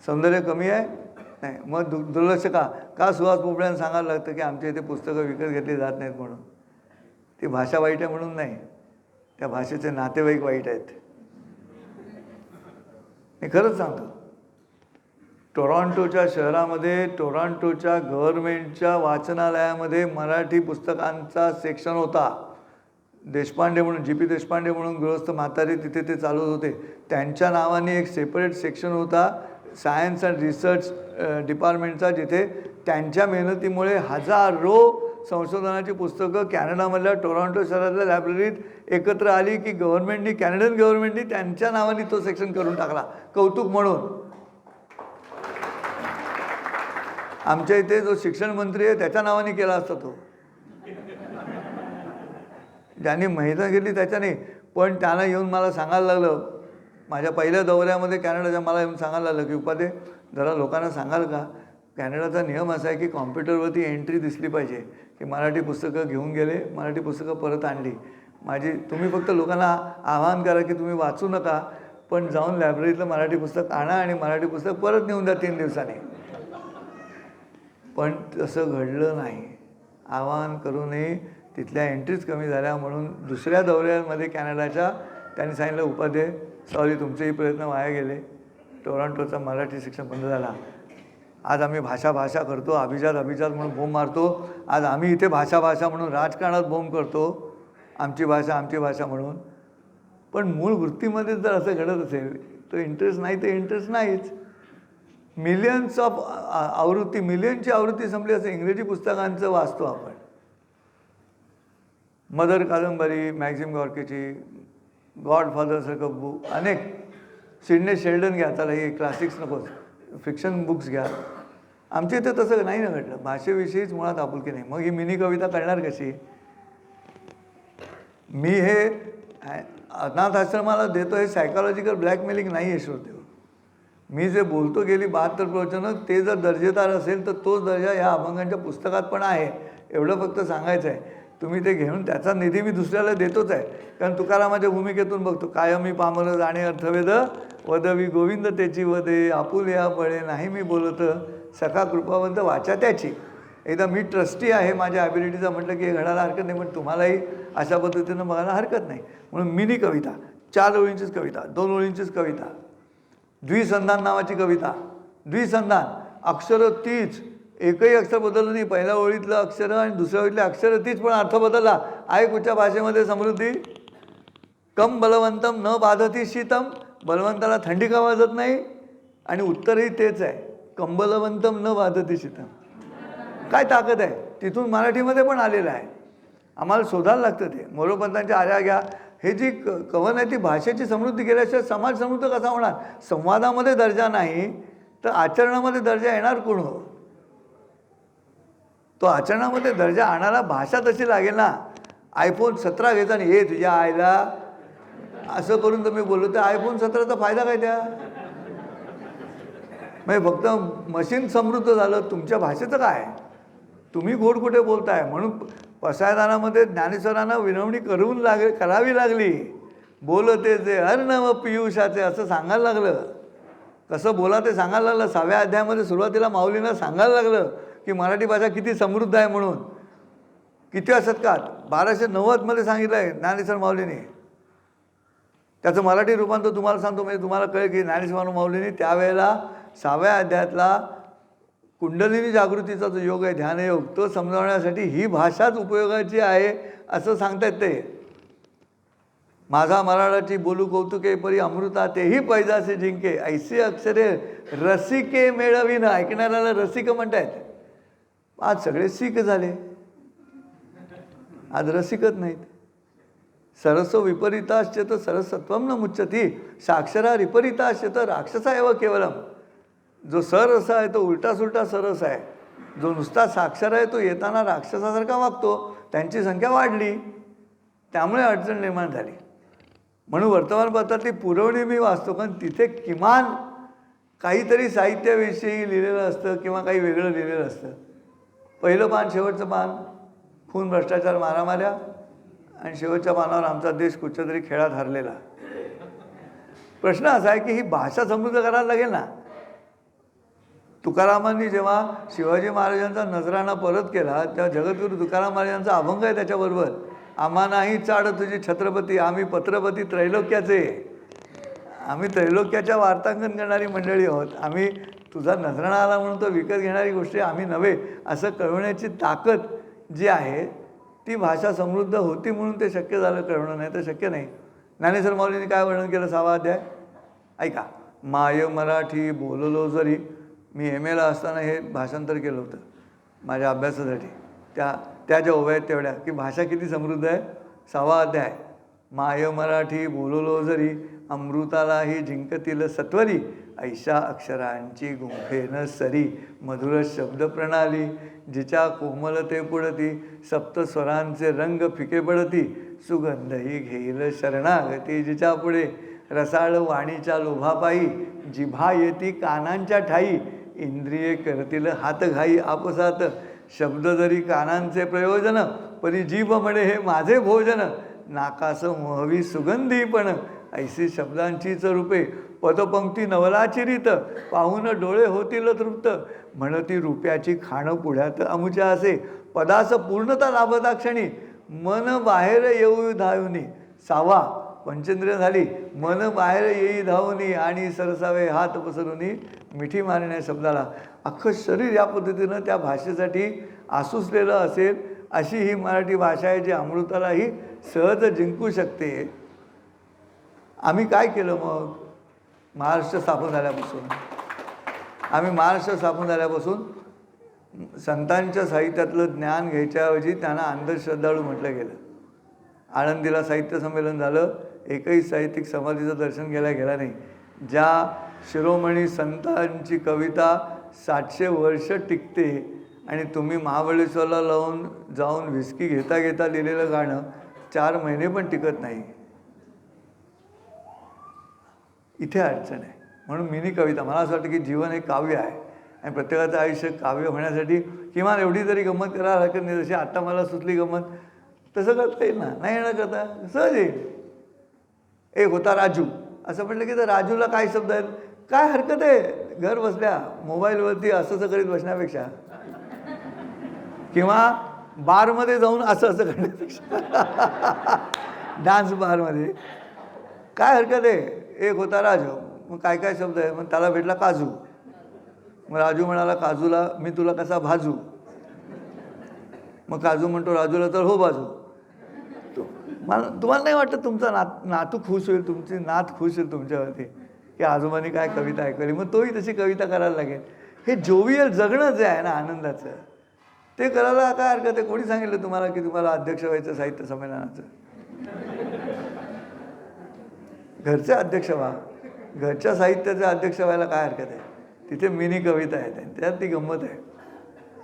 सौंदर्य कमी आहे नाही, मग दुर्लक्ष का सुहास पोपड्यांना सांगायला लागतं की आमच्या इथे पुस्तकं विकत घेतली जात नाहीत म्हणून. ती भाषा वाईट आहे म्हणून नाही, त्या भाषेचे नातेवाईक वाईट आहेत. मी खरंच सांगतो, टोरॉन्टोच्या शहरामध्ये टोरॉन्टोच्या गव्हर्नमेंटच्या वाचनालयामध्ये मराठी पुस्तकांचा सेक्शन होता. देशपांडे म्हणून, जी.पी. देशपांडे म्हणून गृहस्थ म्हातारे तिथे ते चालवत होते. त्यांच्या नावाने एक सेपरेट सेक्शन होता सायन्स अँड रिसर्च डिपार्टमेंटचा, जिथे त्यांच्या मेहनतीमुळे हजारो संशोधनाची पुस्तकं कॅनडामधल्या टोरॉन्टो शहरातल्या लायब्ररीत एकत्र आली की कॅनडियन गव्हर्नमेंटनी त्यांच्या नावाने तो सेक्शन करून टाकला, कौतुक म्हणून. आमच्या इथे जो शिक्षण मंत्री आहे त्याच्या नावाने केला असता तो, ज्यांनी मेहनत घेतली त्याच्याने. पण त्यांना येऊन मला सांगायला लागलं माझ्या पहिल्या दौऱ्यामध्ये कॅनडाच्या, मला येऊन सांगायला लागलं की उपाध्ये जरा लोकांना सांगाल का, कॅनडाचा नियम असा आहे की कॉम्प्युटरवरती एंट्री दिसली पाहिजे की मराठी पुस्तकं घेऊन गेले, मराठी पुस्तकं परत आणली. तुम्ही फक्त लोकांना आवाहन करा की तुम्ही वाचू नका, पण जाऊन लायब्ररीतलं मराठी पुस्तक आणा आणि मराठी पुस्तक परत नेऊन द्या 3 दिवसांनी. पण तसं घडलं नाही. आवाहन करूनही तिथल्या एंट्रीज कमी झाल्या. म्हणून दुसऱ्या दौऱ्यामध्ये कॅनडाच्या त्यांनी सांगितलं उपाध्ये सॉरी तुमचेही प्रयत्न वाया गेले, टोरॉन्टोचा मराठी शिक्षण बंद झाला. आज आम्ही भाषा करतो, अभिजात म्हणून बोंब मारतो. आज आम्ही इथे भाषा म्हणून राजकारणात बोंब करतो, आमची भाषा म्हणून. पण मूळ वृत्तीमध्ये जर असं घडत असेल तर इंटरेस्ट नाही तर इंटरेस्ट नाहीच. मिलियन्स ऑफ आवृत्ती, मिलियनची आवृत्ती संपली असं इंग्रजी पुस्तकांचं वाचतो आपण. मदर कादंबरी, मॅक्झिम गॉर्कीची, गॉडफादरसारखं बुक, अनेक सिडने शेल्डन घ्या, चला हे क्लासिक्स नकोच, फिक्शन बुक्स घ्या. आमच्या इथे तसं नाही ना घडलं. भाषेविषयीच मुळात आपुलकी नाही. मग ही मिनी कविता करणार कशी? मी हे अनाथ आश्रमाला देतो हे सायकॉलॉजिकल ब्लॅकमेलिंग नाही आहे श्रोतेहो. मी जे बोलतो गेली 72 प्रवचनं ते जर दर्जेदार असेल तर तोच दर्जा ह्या अभंगांच्या पुस्तकात पण आहे, एवढं फक्त सांगायचं आहे. तुम्ही ते घेऊन त्याचा निधी मी दुसऱ्याला देतोच आहे. कारण तुकारामाच्या भूमिकेतून बघतो, कायमी पामर जाणे अर्थवेद वदवी गोविंद त्याची वदे आपुल्या बळे नाही मी बोलत सखा कृपावंत वाचा त्याची. एकदा मी ट्रस्टी आहे माझ्या ॲबिलिटीचा म्हटलं की हे घडायला हरकत नाही, पण तुम्हालाही अशा पद्धतीनं बघायला हरकत नाही. म्हणून मिनी कविता, 4 ओळींचीच कविता, 2 ओळींचीच कविता, द्विसंधान नावाची कविता. द्विसंधान, अक्षरं तीच, एकही अक्षर बदललं नाही. पहिल्या ओळीतलं अक्षर आणि दुसऱ्या ओळीतले अक्षर तीच, पण अर्थ बदलला. आहे कुठच्या भाषेमध्ये समृद्धी? कम बलवंतम न बाधती शीतम, बलवंताला थंडी का वाजत नाही, आणि उत्तरही तेच आहे, कंबलवंतम न बाधती शीतम. काय ताकद आहे? तिथून मराठीमध्ये पण आलेलं आहे. आम्हाला शोधायला लागतं ते. मोरोपंतांच्या आर्या घ्या, हे जी कवन आहे ती भाषेची समृद्धी केल्याशिवाय समाज समृद्ध कसा होणार? संवादामध्ये दर्जा नाही तर आचरणामध्ये दर्जा येणार कोण हो? तो आचरणामध्ये दर्जा आणायला भाषा तशी लागेल ना. iPhone 17 घ्यायचा आणि हे तुझ्या आईला असं करून तुम्ही बोललो तर iPhone 17चा फायदा काय त्या? म्हणजे फक्त मशीन समृद्ध झालं, तुमच्या भाषेचं काय? तुम्ही गोड कुठे बोलताय? म्हणून पसायदानामध्ये ज्ञानेश्वरांना विनवणी करावी लागली. बोलते जे अर्णव पियुषाचे असं सांगायला लागलं. कसं बोला ते सांगायला लागलं. 6व्या अध्यायामध्ये सुरुवातीला माऊलींना सांगायला लागलं की मराठी भाषा किती समृद्ध आहे म्हणून. किती शतकात? 1290मध्ये सांगितलं आहे ज्ञानेश्वर माऊलीने. त्याचं मराठी रूपांतर तुम्हाला सांगतो, म्हणजे तुम्हाला कळेल की ज्ञानेश्वर माऊलीने त्यावेळेला 6व्या अध्यायातला कुंडलिनी जागृतीचा जो योग आहे, ध्यानयोग, तो समजावण्यासाठी ही भाषाच उपयोगाची आहे असं सांगतायत ते. माझा मराठाची बोलू कौतुके परी अमृता तेही पैजासे जिंके, ऐसे अक्षरे रसिके मेळविन. ऐकणाऱ्याला रसिक म्हणतायत. आज सगळे सिक झाले, आज रसिकच नाहीत. सरसो विपरीताश्चेत सरसत्वम न मुच्यती, साक्षरा विपरीताश्चेत राक्षसा एव केवलम. जो सरस आहे तो उलटा सुलटा सरस आहे. जो नुसता साक्षर आहे तो येताना राक्षसासारखा वागतो. त्यांची संख्या वाढली, त्यामुळे अडचण निर्माण झाली. म्हणून वर्तमानपत्रातली पुरवणी मी वाचतो, कारण तिथे किमान काहीतरी साहित्याविषयी लिहिलेलं असतं किंवा काही वेगळं लिहिलेलं असतं. पहिलं पान, शेवटचं पान, खून, भ्रष्टाचार, मारामाऱ्या, आणि शेवटच्या पानावर आमचा देश कुठच्या तरी खेळात हरलेला. प्रश्न असा आहे की ही भाषा समृद्ध करायला लागेल ना. तुकारामांनी जेव्हा शिवाजी महाराजांचा नजराणा परत केला तेव्हा जगद्गुरू तुकाराम महाराजांचा अभंग आहे त्याच्याबरोबर. आम्हा नाही चाड तुझी छत्रपती, आम्ही पत्रपती त्रैलोक्याचे. आम्ही त्रैलोक्याच्या वार्तांकन करणारी मंडळी आहोत. आम्ही तुझा नजराणा आला म्हणून तो विकत घेणारी गोष्टी आम्ही नव्हे असं कळवण्याची ताकद जी आहे ती भाषा समृद्ध होती म्हणून ते शक्य झालं. कळवणं नाही तर शक्य नाही. ज्ञानेश्वर माऊलींनी काय वर्णन केलं 6वा अध्याय ऐका. माय मराठी बोललो जरी, मी MA ला असताना हे भाषांतर केलं होतं माझ्या अभ्यासासाठी. त्या ज्या ओव्या आहेत तेवढ्या की भाषा किती समृद्ध आहे. 6वा अध्याय, माय मराठी बोललो जरी, अमृतालाही जिंकतील सत्वरी, ऐशा अक्षरांची गुंफेन सरी, मधुर शब्द प्रणाली, जिच्या कोमलते पुढती, सप्तस्वरांचे रंग फिके पडती, सुगंधही घेईल शरणागती, जिच्या पुढे रसाळ वाणीच्या लोभापायी, जिभा येती कानांच्या ठाई, इंद्रिये करतील हातघाई आपसात, शब्द जरी कानांचे प्रयोजन, परी जीभ म्हणे हे माझे भोजन, नाकास मोहवी सुगंधी पण, ऐशी शब्दांचीच रूपे, पदपंक्ती नवलाची रीत, पाहून डोळे होतील तृप्त, म्हणती रुपयाची खाणं पुढ्यात अमुच्या असे, पदास पूर्णता लाभता क्षणी, मन बाहेर येऊ धावनी. 6वा पंचेंद्रिय झाली, मन बाहेर येई धावनी, आणि सरसावे हात पसरूनी, मिठी मारण्या शब्दाला. अख्खं शरीर या पद्धतीनं त्या भाषेसाठी आसुसलेलं असेल अशी ही मराठी भाषा आहे जी अमृतालाही सहज जिंकू शकते. आम्ही काय केलं मग? महाराष्ट्र स्थापन झाल्यापासून संतांच्या साहित्यातलं ज्ञान घ्यायच्याऐवजी त्यांना अंधश्रद्धाळू म्हटलं गेलं. आळंदीला साहित्य संमेलन झालं, एकही साहित्यिक समाधीचं दर्शन घ्यायला गेला नाही. ज्या शिरोमणी संतांची कविता 700 वर्ष टिकते आणि तुम्ही महाबळेश्वरला जाऊन व्हिस्की घेता घेता लिहिलेलं गाणं 4 महिने पण टिकत नाही. इथे अडचण आहे. म्हणून मिनी कविता, मला असं वाटतं की जीवन हे काव्य आहे आणि प्रत्येकाचं आयुष्य काव्य होण्यासाठी किमान एवढी तरी गंमत करायला हरकत नाही. जशी आत्ता मला सुचली गंमत तसं करता येईल ना, नाही येणं करता सहज येईल. एक होता राजू, असं म्हटलं की तर राजूला काय शब्द आहेत, काय हरकत आहे घर बसल्या मोबाईलवरती असं करीत बसण्यापेक्षा, किंवा बारमध्ये जाऊन असं करण्यापेक्षा डान्स बारमध्ये काय हरकत आहे. एक होता राजू, मग काय काय शब्द आहे, मग त्याला भेटला काजू. मग राजू म्हणाला काजूला मी तुला कसा भाजू. मग काजू म्हणतो राजूला तर हो बाजू. तुम्हाला नाही वाटतं तुमचा नातू खुश होईल, तुमची नात खुश होईल तुमच्यावरती की आजोबांनी काय कविता ऐकली, मग तोही तशी कविता करायला लागेल. हे जोवियल जगणं जे आहे ना आनंदाचं, ते करायला काय हरकत आहे. कोणी सांगितलं तुम्हाला की तुम्हाला अध्यक्ष व्हायचं साहित्य संमेलनाचं. घरचे अध्यक्ष व्हा, घरच्या साहित्याचे अध्यक्ष व्हायला काय हरकत आहे. तिथे मिनी कविता आहेत, त्यात ती गंमत आहे.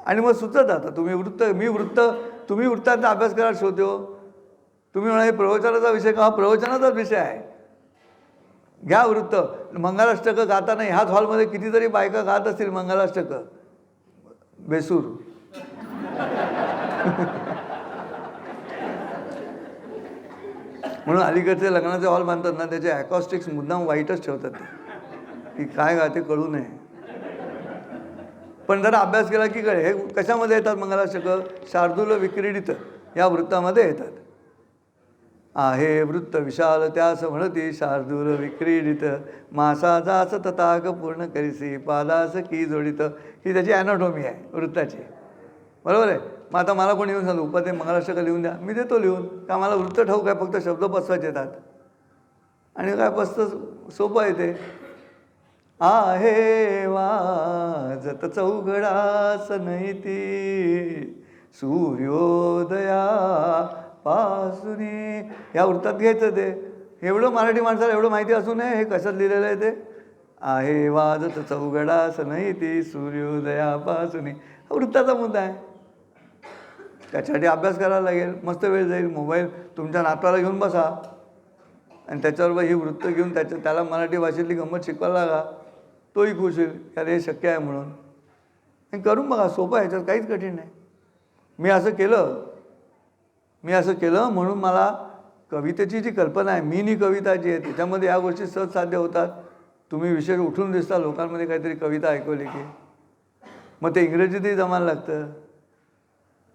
आणि मग सुचत जातं. तुम्ही वृत्तांचा अभ्यास करायला शोधतो. तुम्ही म्हणाले प्रवचनाचा विषय का, प्रवचनाचाच विषय आहे. घ्या वृत्त. मंगलाष्टकं गाताना ह्याच हॉलमध्ये कितीतरी बायका गात असतील मंगलाष्टकं बेसूर. म्हणून अलीकडचे लग्नाचे हॉल बांधतात ना, त्याचे ॲकॉस्टिक्स मुद्दाम वाईटच ठेवतात ते, की काय गाते कळू नये. पण जरा अभ्यास केला की कळे. हे कशामध्ये येतात मंगलाष्टकं, शार्दूल विक्रीडित या वृत्तामध्ये येतात. आहे वृत्त विशाल त्यास म्हणती शार्दूल विक्रीडित, मासा जास तताक पूर्ण करीसी पादास की जोडित. ही त्याची ॲनाटॉमी आहे वृत्ताची, बरोबर आहे. मग आता मला कोणी येऊन सांगतो उपाध्ये मंगलाष्टकं लिहून द्या, मी देतो लिहून. का मला वृत्त ठाऊक आहे, फक्त शब्द बसवायचे येतात. आणि काय बसतं सोपं आहे ते. आहे वाजत चौघडास नैती सूर्योदया पासुनी, या वृत्तात घ्यायचं ते. एवढं मराठी माणसाला एवढं माहिती असू नये हे कशात लिहिलेलं आहे ते. आहे वाजत चौघडास नैती सूर्योदया पासुनी, हा वृत्ताचा मुद्दा आहे. त्याच्यासाठी अभ्यास करायला लागेल, मस्त वेळ जाईल. मोबाईल तुमच्या नातवाला घेऊन बसा आणि त्याच्याबरोबर ही वृत्त घेऊन त्याला मराठी भाषेतली गंमत शिकवायला लागा. तोही खुश होईल, अरे हे शक्य आहे म्हणून. आणि करून बघा, सोपं आहे, ह्याच्यात काहीच कठीण नाही. मी असं केलं म्हणून मला कवितेची जी कल्पना आहे, मिनी कविता जी आहे, त्याच्यामध्ये या गोष्टी सहज साध्य होतात. तुम्ही विशेष उठून दिसता लोकांमध्ये काहीतरी कविता ऐकवली की, मग ते इंग्रजीतही जमायला लागतं.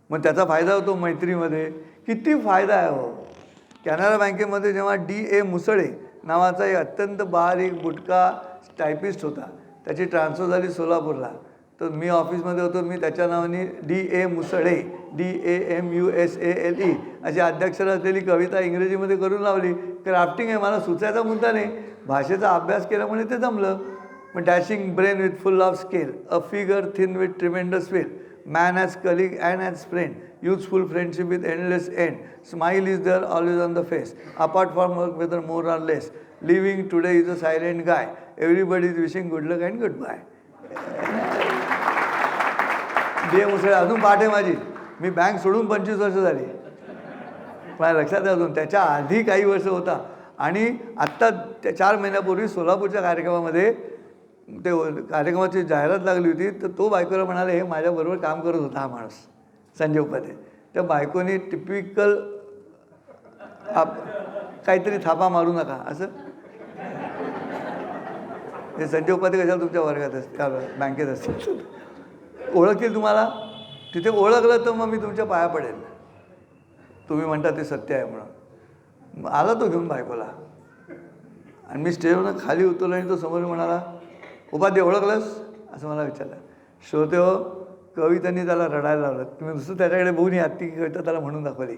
मग त्याचा फायदा होतो मैत्रीमध्ये. किती फायदा आहे हो. कॅनरा बँकेमध्ये जेव्हा D.A. मुसळे नावाचा एक अत्यंत बारीक बुटका टायपिस्ट होता, त्याची ट्रान्सफर झाली सोलापूरला. तर मी ऑफिसमध्ये होतो, मी त्याच्या नावाने D.A. मुसळे DAMUSALE अशी अध्यक्षर असलेली कविता इंग्रजीमध्ये करून लावली. क्राफ्टिंग आहे, मला सुचायचा मुद्दा नाही, भाषेचा अभ्यास केल्यामुळे ते जमलं. मग dashing brain with full of scale, a figure thin with tremendous will, man as colleague and as friend, useful friendship with endless end, smile is there always on the face, apart from work whether more or less, living today is a silent guy, everybody is wishing good luck and goodbye. D.A. Musale अजून पाठ आहे माझी. मी bank सोडून 25 वर्ष झाली, मला लक्षात आहे अजून. त्याच्या आधी काही वर्ष होता. आणि आत्ता 4 महिन्यापूर्वी सोलापूरच्या कार्यक्रमामध्ये ते कार्यक्रमाची जाहिरात लागली होती. तर तो बायकोला म्हणाले, हे माझ्याबरोबर काम करत होता हा माणूस संजय उपाध्ये. त्या बायकोनी टिपिकल काहीतरी थापा मारू नका असं. हे संजय उपाध्ये कशाला तुमच्या वर्गात असते, बँकेत असते, ओळखतील तुम्हाला. तिथे ओळखलं तर मग मी तुमच्या पाया पडेल. तुम्ही म्हणता ते सत्य आहे म्हणून. आला तो घेऊन बायकोला आणि मी स्टेजवरून खाली उतरलो आणि तो समोर म्हणाला, उपाध्ये ओळखलंस असं मला विचारलं. श्रोते हो, कवितांनी त्याला रडायला लावलं. तुम्ही नुसतं त्याच्याकडे बघून ही आत्ती कविता त्याला म्हणून दाखवली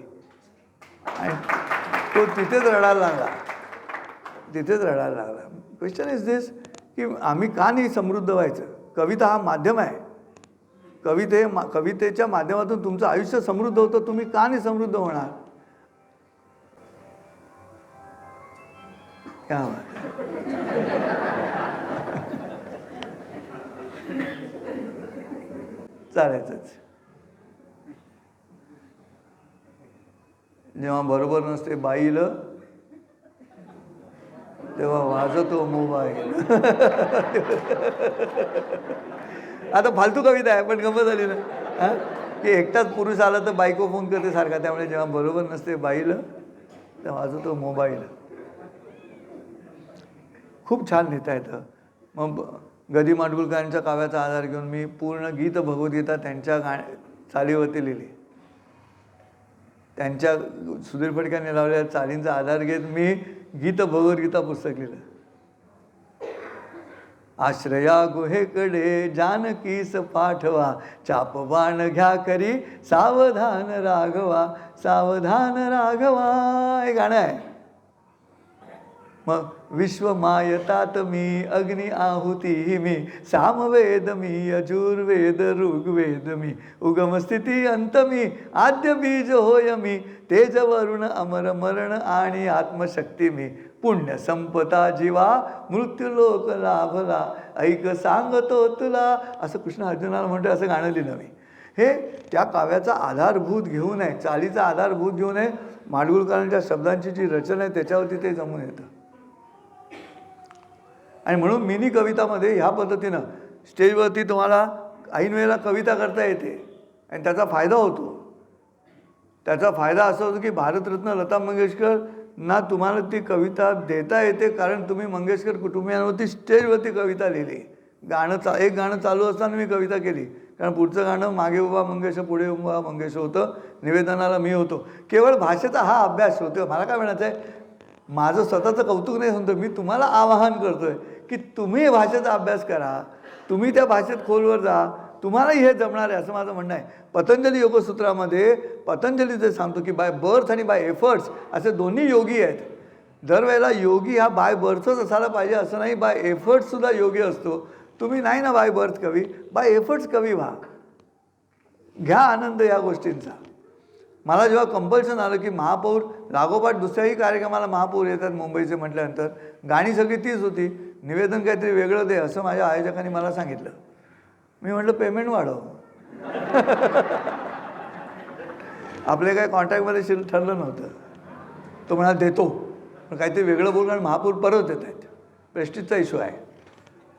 आणि तो तिथेच रडायला लागला. क्वेश्चन इज दिस की आम्ही का नाही समृद्ध व्हायचं. कविता हा माध्यम आहे. कवितेच्या माध्यमातून तुमचं आयुष्य समृद्ध होतं. तुम्ही का नाही समृद्ध होणार. क्या चालायचंच. जेव्हा बरोबर नसते बाईला तेव्हा वाजतो मोबाईल. आता फालतू कविता आहे पण गंमत झाली ना. हां, की एकटाच पुरुष आला तर बायको फोन करते सारखा, त्यामुळे जेव्हा बरोबर नसते बाईला तेव्हा वाजतो मोबाईल. खूप छान लिहिता येतं. मग ग. माडगुळकरांच्या काव्याचा आधार घेऊन मी पूर्ण गीत भगवद्गीता त्यांच्या चालीवरती लिहिली. त्यांच्या सुधीर फडक्यांनी लावलेल्या चालींचा आधार घेत मी गीत भगवद्गीता पुस्तक लिहिलं. आश्रया गुहेकडे जानकीस पाठवा, चापबाण घ्या करी सावधान राघवा, सावधान राघवा, हे गाणं आहे. मग विश्वमायतात मी, अग्नी आहुती मी, सामवेद मी, यजुर्वेद ऋग्वेद मी, उगमस्थिती अंत मी, आद्य बीज होय मी, तेज वरुण अमर मरण आणि आत्मशक्ती मी, पुण्य संपता जीवा मृत्यूलोक लाभला, ऐक सांगतो तुला, असं कृष्ण अर्जुनाला म्हणतो. असं गाणं लिहिलं मी. हे त्या काव्याचा आधारभूत घेऊन आहे, चालीचा आधारभूत घेऊन आहे. माडगुळकरांच्या शब्दांची जी रचना आहे त्याच्यावरती ते जमून येतं. आणि म्हणून मिनी कवितामध्ये ह्या पद्धतीनं स्टेजवरती तुम्हाला ऐन वेळेला कविता करता येते आणि त्याचा फायदा होतो. त्याचा फायदा असा होतो की भारतरत्न लता मंगेशकर ना तुम्हाला ती कविता देता येते, कारण तुम्ही मंगेशकर कुटुंबियांवरती स्टेजवरती कविता लिहिली. एक गाणं चालू असताना मी कविता केली, कारण पुढचं गाणं मागे उभा मंगेश पुढे उभा मंगेश होतं, निवेदनाला मी होतो. केवळ भाषेचा हा अभ्यास होतो. मला काय म्हणायचं आहे, माझं स्वतःचं कौतुक नाही म्हणतो मी, तुम्हाला आवाहन करतोय की तुम्ही भाषेचा अभ्यास करा, तुम्ही त्या भाषेत खोलवर जा, तुम्हालाही हे जमणार आहे असं माझं म्हणणं आहे. पतंजली योगसूत्रामध्ये पतंजली जे सांगतो की बाय बर्थ आणि बाय एफर्ट्स असे दोन्ही योगी आहेत. दरवेळेला योगी हा बाय बर्थच असायला पाहिजे असं नाही, बाय एफर्ट्ससुद्धा योगी असतो. तुम्ही नाही ना बाय बर्थ कवी, बाय एफर्ट्स कवी व्हा. घ्या आनंद या गोष्टींचा. मला जेव्हा कंपल्शन आलं की महापौर लागोपाठ दुसऱ्याही कार्यक्रमाला महापौर येतात मुंबईचे म्हटल्यानंतर, गाणी सगळी तीच होती, निवेदन काहीतरी वेगळं दे असं माझ्या आयोजकांनी मला सांगितलं. मी म्हटलं पेमेंट वाढव. आपले काही कॉन्ट्रॅक्टमध्ये ठरलं नव्हतं. तो म्हणाला देतो, पण काहीतरी वेगळं बोल, कारण महापौर परत येत आहेत, प्रेस्टिजचा इश्यू आहे.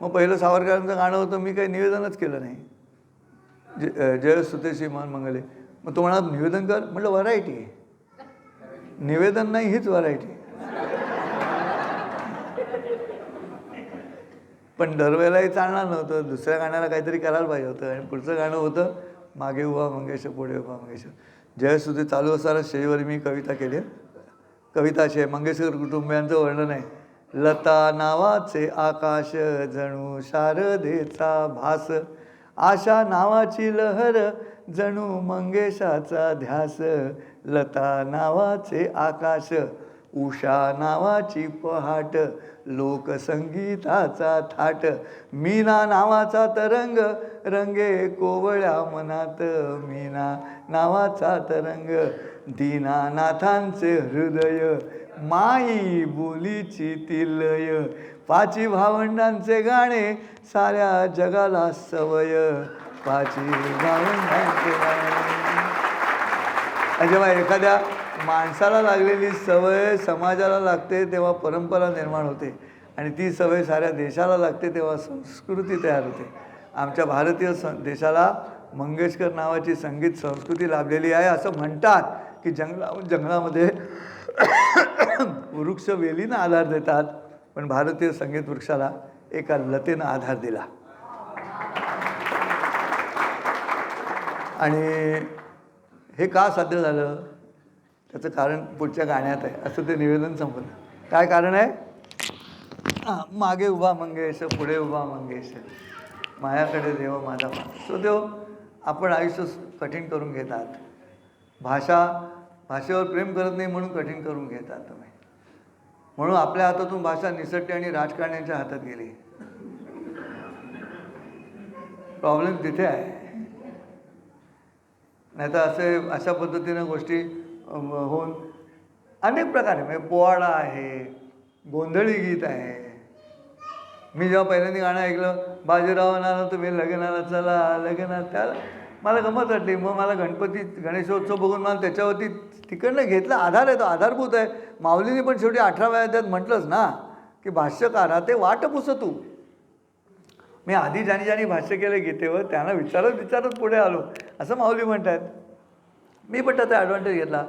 मग पहिलं सावरकरांचं गाणं होतं, मी काही निवेदनच केलं नाही. जय सुतेशी मान मंगले. मग तो म्हणाला निवेदन कर. म्हटलं व्हरायटी आहे, निवेदन नाही हीच व्हरायटी. पण दरवेळेलाही चालणार नव्हतं, दुसऱ्या गाण्याला काहीतरी करायला पाहिजे होतं. आणि पुढचं गाणं होतं मागे उभा मंगेश पुढे उभा मंगेश. जयस्तुती चालू असताना स्टेजवर मी कविता केली. कविता अशी आहे, मंगेशकर कुटुंबियांचं वर्णन आहे. लता नावाचे आकाश जणू शारदेचा भास, आशा नावाची लहर जणू मंगेशाचा ध्यास. लता नावाचे आकाश, उषा नावाची पहाट, लोकसंगीताचा थाट. मीना नावाचा तरंग रंगे कोवळ्या मनात, मीना नावाचा तरंग. दीनानाथांचे हृदय, माई बोलीची तिलय. पाची भावंडांचे गाणे, साऱ्या जगाला सवय. पाची भावंडांचे गाणे. जेव्हा एखाद्या माणसाला लागलेली सवय समाजाला लागते तेव्हा परंपरा निर्माण होते, आणि ती सवय साऱ्या देशाला लागते तेव्हा संस्कृती तयार होते. आमच्या भारतीय देशाला मंगेशकर नावाची संगीत संस्कृती लाभलेली आहे. असं म्हणतात की जंगलामध्ये वृक्ष वेलीनं आधार देतात, पण भारतीय संगीत वृक्षाला एका लतेनं आधार दिला. आणि हे का साध्य झालं त्याचं कारण पुढच्या गाण्यात आहे. असं ते निवेदन संपलं. काय कारण आहे? मागे उभा मंगेश पुढे उभा मंगेश, मायाकडे देव माझा माणूस. तो देव आपण आयुष्य कठीण करून घेतात. भाषेवर प्रेम करत नाही म्हणून कठीण करून घेतात तुम्ही. म्हणून आपल्या हातातून भाषा निसटते आणि राजकारण्यांच्या हातात गेली. प्रॉब्लेम तिथे आहे. नाही तर अशा पद्धतीनं गोष्टी होऊन अनेक प्रकारे, म्हणजे पोवाडा आहे, गोंधळी गीत आहे. मी जेव्हा पहिल्यांदा गाणं ऐकलं, बाजीराव नाना तुम्ही लग्नाला चला लग्नात, मला गंमत वाटली. मग मला गणेशोत्सव बघून मला त्याच्यावरती तिकडनं घेतला. आधार आहे, तो आधारभूत आहे. माऊलीने पण शेवटी 18व्या अध्यायात म्हटलंच ना की भाष्यकारा ते वाट पुस तू. मी आधी ज्यानी भाष्य केलं गीतेवर त्यांना विचारत पुढे आलो असं माऊली म्हणतात. मी पण त्याचा ॲडव्हान्टेज घेतला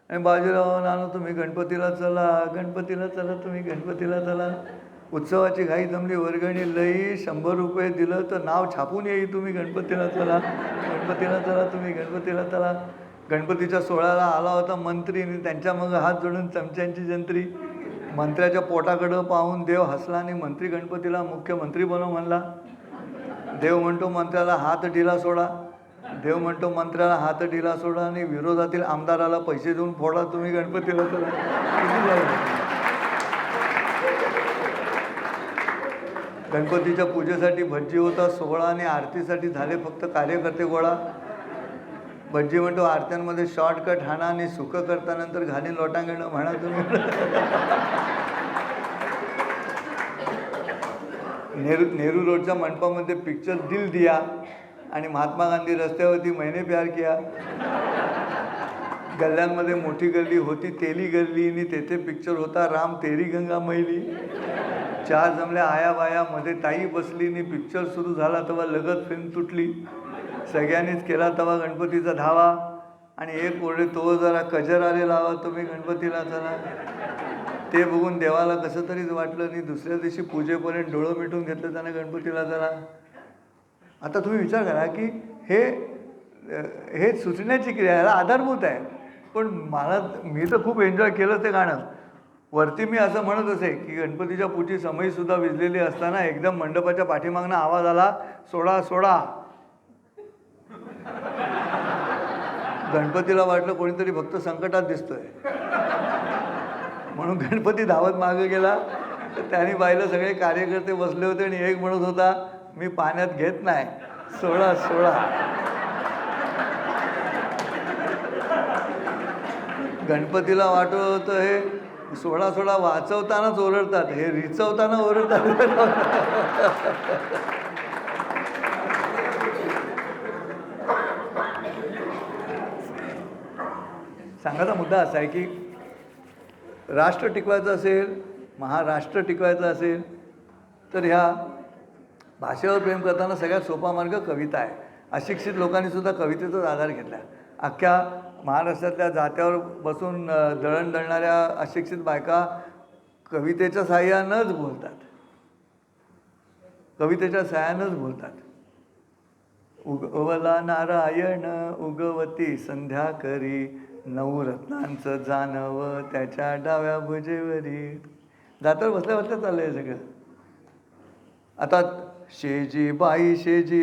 आणि बाजीराव नानो तुम्ही गणपतीला चला, गणपतीला चला, तुम्ही गणपतीला चला. उत्सवाची घाई जमली, वर्गणी लई, 100 रुपये दिलं तर नाव छापून येईल, तुम्ही गणपतीला चला, गणपतीला चला, तुम्ही गणपतीला चला. गणपतीच्या सोहळ्याला आला होता मंत्री, त्यांच्या मग हात जोडून चमच्यांची जंत्री. मंत्र्याच्या पोटाकडं पाहून देव हसला आणि मंत्री गणपतीला मुख्यमंत्री बनव म्हणला. देव म्हणतो मंत्र्याला हात ढिला सोडा, देव म्हणतो मंत्र्याला हात ढिला सोडा आणि विरोधातील आमदाराला पैसे देऊन फोडा, तुम्ही गणपतीला चला. गणपतीच्या पूजेसाठी भज्जी होता सोहळा आणि आरतीसाठी झाले फक्त कार्यकर्ते गोळा. भज्जी म्हणतो आरत्यांमध्ये शॉर्टकट हाणा आणि सुकं करतानंतर घालीन लोटांगण म्हणा तुम्ही. नेहरू रोडच्या मंडपामध्ये पिक्चर दिल दिया आणि महात्मा गांधी रस्त्यावरती मैंने प्यार किया. गल्ल्यांमध्ये मोठी गल्ली होती तेली गल्ली आणि तेथे पिक्चर होता राम तेरी गंगा मैली. 4 जमल्या आया बाया मध्ये ताई बसली आणि पिक्चर सुरू झाला तेव्हा लगत फिल्म तुटली. सगळ्यांनीच केला तेव्हा गणपतीचा धावा आणि एक ओरडे तो जरा कजर आले लावा, तुम्ही गणपतीला चला. ते बघून देवाला कसं तरीच वाटलं आणि दुसऱ्या दिवशी पूजेपर्यंत डोळं मिटून घेतलं त्यानं गणपतीला चला. आता तुम्ही विचार करा की हे सुचण्याची क्रिया याला आधारभूत आहे. पण मी तर खूप एन्जॉय केलं ते गाणं. वरती मी असं म्हणत असे की गणपतीच्या पुढची समईसुद्धा विजलेली असताना एकदम मंडपाच्या पाठीमागनं आवाज आला, सोडा सोडा. गणपतीला वाटलं कोणीतरी भक्त संकटात दिसतोय म्हणून गणपती धावत मागे गेला. तर त्याने पाहिलं सगळे कार्यकर्ते बसले होते आणि एक म्हणत होता मी पाण्यात घेत नाही, सोडा सोडा. गणपतीला वाटत होतं हे सोडा सोडा वाचवतानाच ओरडतात, हे रिचवताना ओरडतात. सांगायचा मुद्दा असा आहे की राष्ट्र टिकवायचं असेल, महाराष्ट्र टिकवायचं असेल तर ह्या भाषेवर प्रेम करताना सगळ्यात सोपा मार्ग कविता आहे. अशिक्षित लोकांनीसुद्धा कवितेचाच आधार घेतला. अख्ख्या महाराष्ट्रातल्या जात्यावर बसून दळण दळणाऱ्या अशिक्षित बायका कवितेच्या साह्यानंच बोलतात, कवितेच्या साह्यानंच बोलतात. उगवला नारायण उगवती संध्या करी, 9 रत्नांचं जानवं त्याच्या डाव्या भुजेवरी. जात्यावर बसल्या बसल्या चाललं आहे सगळं. आता शेजी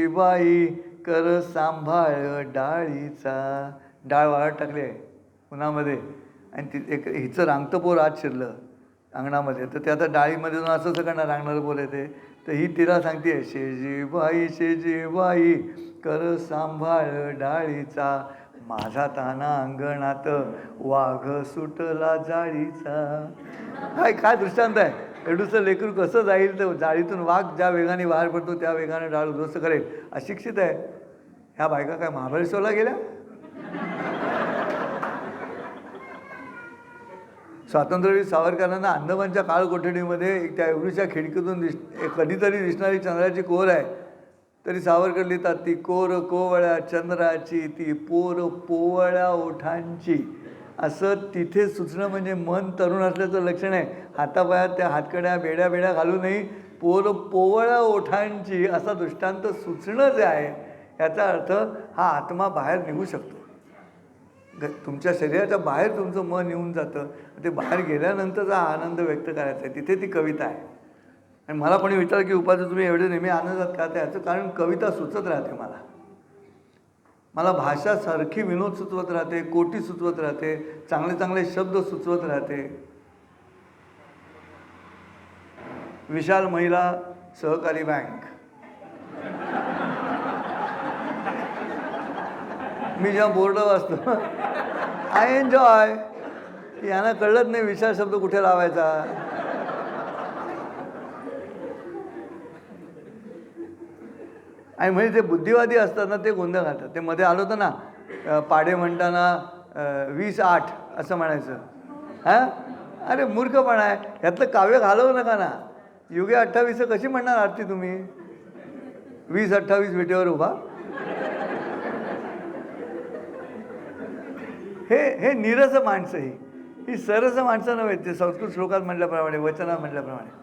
बाई कर सांभाळ डाळीचा. डाळ वाळत टाकले उन्हामध्ये आणि ती हिचं रांगतं पोर आत शिरलं अंगणामध्ये, तर ते आता डाळीमध्ये जाऊन असं करणार रांगणारं पोर येते. तर ही तिला सांगते शेजी बाई कर सांभाळ डाळीचा, माझा ताना अंगणात वाघ सुटला जाळीचा. काय दृष्टांत आहे. एवढंसं लेकरू कसं जाईल तर जाळीतून वाघ ज्या वेगाने बाहेर पडतो त्या वेगाने डाळ उद्ध्वस्त करेल. अशिक्षित आहे. ह्या बायका काय महाबळेश्वरला गेल्या? स्वातंत्र्यवीर सावरकरांना अंदमानच्या काळ कोठडीमध्ये त्या एवढीच्या खिडकीतून कधीतरी दिसणारी चंद्राची कोर आहे, तरी सावरकर लिहितात ती कोर कोवळ्या चंद्राची, ती पोर पोवळ्या ओठांची. असं तिथे सुचणं म्हणजे मन तरुण असल्याचं लक्षण आहे. हातापायात त्या हातकड्या बेड्या घालूनही पोर पोवळ्या ओठांची असा दृष्टांत सुचणं जे आहे याचा अर्थ हा आत्मा बाहेर निघू शकतो. तुमच्या शरीराच्या बाहेर तुमचं मन येऊन जातं. ते बाहेर गेल्यानंतरचा आनंद व्यक्त करायचा आहे, तिथे ती कविता आहे. आणि मला कोणी विचार की उपाध्याय तुम्ही एवढे नेहमी आनंदात का? त्याचं कारण कविता सुचत राहते. मला भाषा सारखी विनोद सुचवत राहते, कोटी सुचवत राहते, चांगले चांगले शब्द सुचवत राहते. विशाल महिला सहकारी बँक. मी जेव्हा बोर्ड वाचतो आय एन्जॉय. यांना कळत नाही विशाल शब्द कुठे लावायचा. आणि म्हणजे जे बुद्धिवादी असतात ना ते गोंधळ घालतात. ते मध्ये आलं होतं ना, पाढे म्हणताना 20:08 असं म्हणायचं. हां, अरे मूर्खपणा आहे, ह्यातलं काव्य घालवू नका ना. युगे 28 कशी म्हणणार आरती तुम्ही? 20:28 विटेवर उभा. हे नीरस माणसं, ही सरस माणसं नव्हे. ते संस्कृत श्लोकात म्हटल्याप्रमाणे, वचनात म्हटल्याप्रमाणे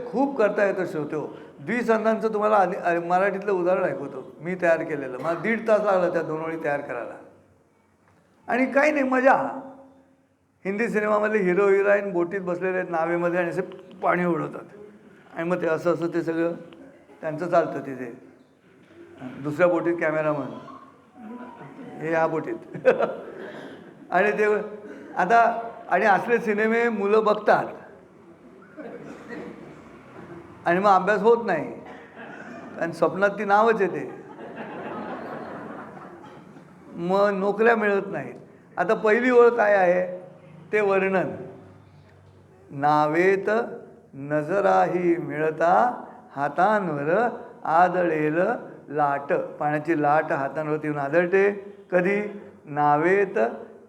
खूप करता येतं श्रोतो. द्विसंधांचं तुम्हाला मराठीतलं उदाहरण ऐकवतो मी तयार केलेलं. मला 1.5 तास लागला त्या 2 ओळी तयार करायला. आणि काही नाही, मजा. हिंदी सिनेमामधले हिरो हिरोईन बोटीत बसलेले आहेत नावेमध्ये आणि असे पाणी उडवतात आणि मग ते असं ते सगळं त्यांचं चालतं तिथे. दुसऱ्या बोटीत कॅमेरामन, हे ह्या बोटीत आणि ते आता आणि असले सिनेमे मुलं बघतात आणि मग अभ्यास होत नाही आणि स्वप्नात ती नावच येते, मग नोकऱ्या मिळत नाहीत. आता पहिली ओळ काय आहे ते वर्णन. नावेत नजराही मिळता हातांवर आदळेल लाट. पाण्याची लाट हातांवरती येऊन आदळते. कधी? नावेत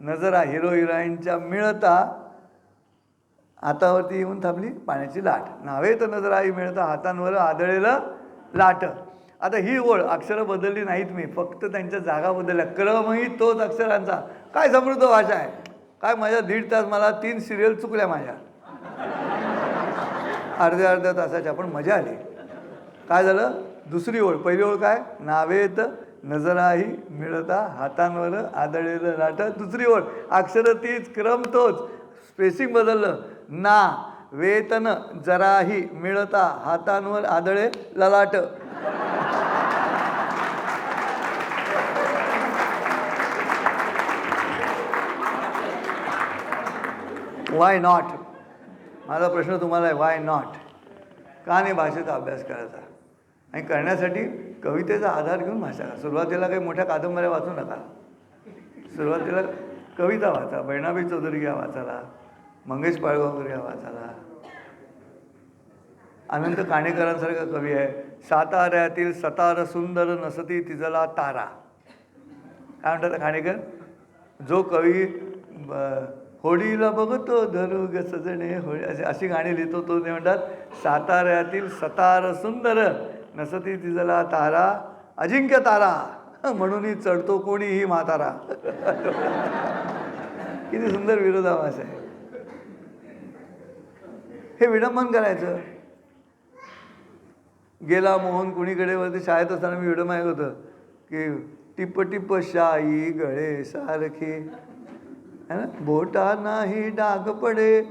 नजरा, हिरो हिरोईनच्या मिळता हातावरती येऊन थांबली पाण्याची लाट. नावेत नजराही मिळता हातांवर आदळेल लाट. आता ही ओळ अक्षरं बदलली नाहीत मी, फक्त त्यांच्या जागा बदलल्या. क्रमही तोच अक्षरांचा. काय समृद्ध भाषा आहे! काय माझ्या 1.5 तास मला 3 सिरियल चुकल्या माझ्या, अर्ध्या तासाच्या, पण मजा आली. काय झालं? दुसरी ओळ. पहिली ओळ काय? नावेत नजराही मिळता हातांवर आदळेल लाट. दुसरी ओळ अक्षरं तीच, क्रम तोच, स्पेसिंग बदललं. ना वेतन जराही मिळता हातांवर आदळे ललाट. Why not? माझा प्रश्न तुम्हाला आहे, वाय नॉट? का नाही भाषेचा अभ्यास करायचा? आणि करण्यासाठी कवितेचा आधार घेऊन भाषा करा. सुरुवातीला काही मोठ्या कादंबऱ्या वाचू नका. सुरुवातीला कविता वाचा. बहिणाबाई चौधरी घ्या वाचायला, मंगेश पाळगावकर घ्या वाचायला. अनंत काणेकरांसारखा कवी आहे. साताऱ्यातील सतार सुंदर नसती तिजला तारा. काय म्हणतात खाणेकर? जो कवी होळीला बघतो धरू ग सजणे होळी अशी गाणी लिहितो, तो ते म्हणतात साताऱ्यातील सतार सुंदर नसती तिजला तारा, अजिंक्य तारा म्हणून चढतो कोणीही म्हातारा. किती सुंदर विरोधाभास आहे. हे विडंबन करायचं. गेला मोहन कुणीकडे वरती शाळेत असताना मी विडंबन ऐकलं होतं की टिप टिप शाई गळे सारखी है ना, बोटा नाही डाग पडे,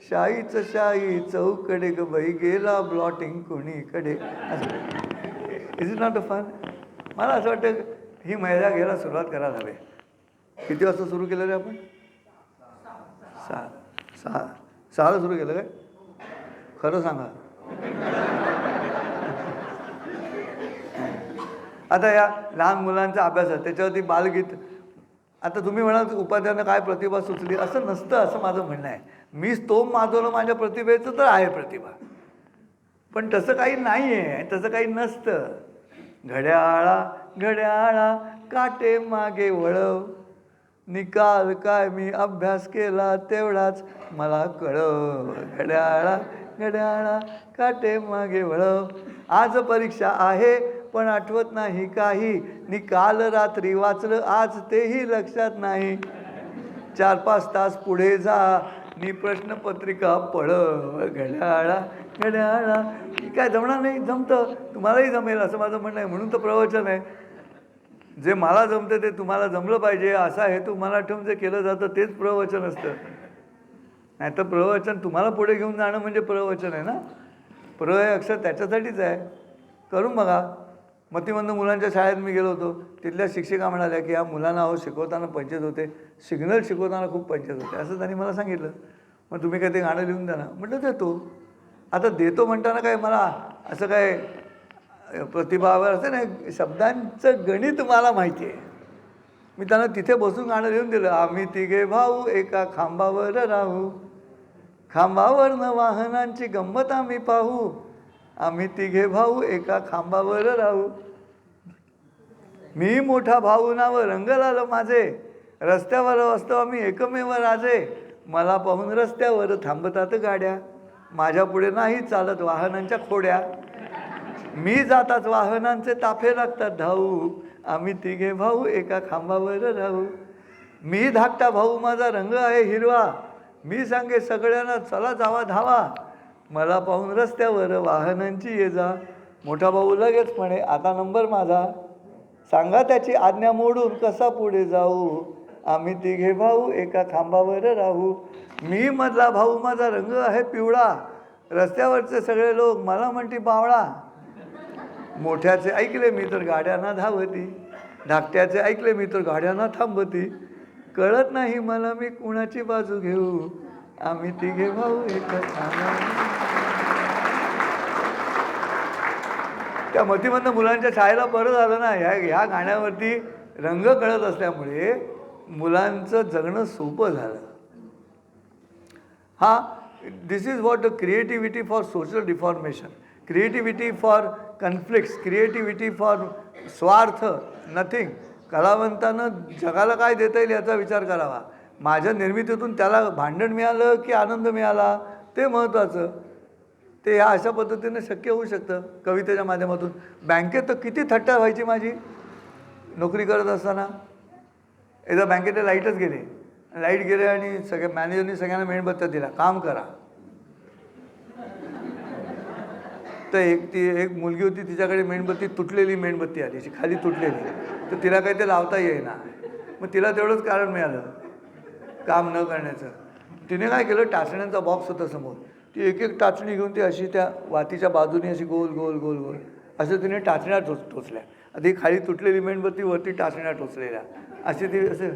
शाईच शाई चौकडे ग बाई गेला ब्लॉटिंग कुणीकडे. Is it not a fun? मला असं वाटतं ही मजा घ्यायला सुरुवात करायला हवे. किती वाजता सुरू केलं रे आपण? 6ला सुरू केलं काय? खरं सांगा. आता या लहान मुलांचा अभ्यास आहे, त्याच्यावरती बालगीत. आता तुम्ही म्हणाल उपाध्यायांना काय प्रतिभा सुचली, असं नसतं असं माझं म्हणणं आहे. मी स्तोम माजवलं माझ्या प्रतिभेचं तर आहे प्रतिभा, पण तसं काही नाही आहे, तसं काही नसतं. घड्याळा घड्याळा काटे मागे वळव, निकाल काय मी अभ्यास केला तेवढाच मला कळव. घड्याळा घड्याळा काटे मागे वळव, आज परीक्षा आहे पण आठवत नाही काही, निकाल रात्री वाचलं आज तेही लक्षात नाही. 4-5 तास पुढे जा नि प्रश्नपत्रिका पळव. घड्याळा घड्याळा. काय जमणार नाही? जमतं, तुम्हालाही जमेल असं माझं म्हणणं आहे. म्हणून तर प्रवचन आहे. जे मला जमतं ते तुम्हाला जमलं पाहिजे असा हेतू मला ठेवून जे केलं जातं तेच प्रवचन असतं. नाही तर प्रवचन तुम्हाला पुढे घेऊन जाणं म्हणजे प्रवचन आहे ना. प्र हे अक्षर त्याच्यासाठीच आहे. करून बघा. मतिमंद मुलांच्या शाळेत मी गेलो होतो. तिथल्या शिक्षिका म्हणाल्या की या मुलांना शिकवताना पंचायत होते, सिग्नल शिकवताना खूप पंचायत होते असं त्यांनी मला सांगितलं. मग तुम्ही काय ते गाणं लिहून द्या ना. म्हटलं देतो. आता देतो म्हणताना काय मला असं काय प्रतिभावर असं नाही, शब्दांचं गणित मला माहिती आहे. मी त्यांना तिथे बसून गाणं लिहून दिलं. आम्ही तिघे भाऊ एका खांबावर राहू, खांबावरनं वाहनांची गंमत आम्ही पाहू, आम्ही तिघे भाऊ एका खांबावर राहू. मी मोठा भाऊ नाव रंग लाल माझे, रस्त्यावर असतो आम्ही एकमेव राजे. मला पाहून रस्त्यावर थांबतात गाड्या, माझ्या पुढे नाही चालत वाहनांच्या खोड्या. मी जाताच वाहनांचे ताफे लागतात धावू. आम्ही तिघे भाऊ एका खांबावर राहू. मी धाकटा भाऊ माझा रंग आहे हिरवा, मी सांगे सगळ्यांना चला जावा धावा. मला पाहून रस्त्यावर वाहनांची ये जा. मोठा भाऊ लगेच म्हणे आता नंबर माझा, सांगा त्याची आज्ञा मोडून कसा पुढे जाऊ. आम्ही तिघे भाऊ एका खांबावर राहू. मी मधला भाऊ माझा रंग आहे पिवळा, रस्त्यावरचे सगळे लोक मला म्हणती बावळा. मोठ्याचे ऐकले मी तर गाड्यांना धावती, धाकट्याचे ऐकले मी तर गाड्यांना थांबती. कळत नाही मला मी कुणाची बाजू घेऊ. आम्ही तिघे भाऊ एका खांबावर. त्या मतीमधनं मुलांच्या शाळेला बरं झालं ना, ह्या गाण्यावरती रंग कळत असल्यामुळे मुलांचं जगणं सोपं झालं. हा, this is what the creativity for social deformation, creativity for conflicts, creativity for स्वार्थ नथिंग. कलावंतानं जगाला काय देता येईल याचा विचार करावा. माझ्या निर्मितीतून त्याला भांडण मिळालं की आनंद मिळाला ते महत्त्वाचं. ते ह्या अशा पद्धतीने शक्य होऊ शकतं कवितेच्या माध्यमातून. बँकेत तर किती थट्टा व्हायची माझी नोकरी करत असताना. एकदा बँकेत लाईटच गेले, लाईट गेले आणि सगळ्या मॅनेजरनी सगळ्यांना मेणबत्त्या दिला, काम करा. तर एक मुलगी होती, तिच्याकडे मेणबत्ती तुटलेली मेणबत्ती आली, अशी खाली तुटलेली. तर तिला काही ते लावता येईना. मग तिला तेवढंच कारण मिळालं काम न करण्याचं. तिने काय केलं, टाचण्यांचा बॉक्स होता समोर, ती एक एक टाचणी घेऊन ती अशी त्या वातीच्या बाजूने अशी गोल गोल गोल गोल असं तिने टाचण्या टोचल्या. आता ही खाली तुटलेली मेणबत्ती वरती टाचण्या टोचलेल्या, अशी ती असे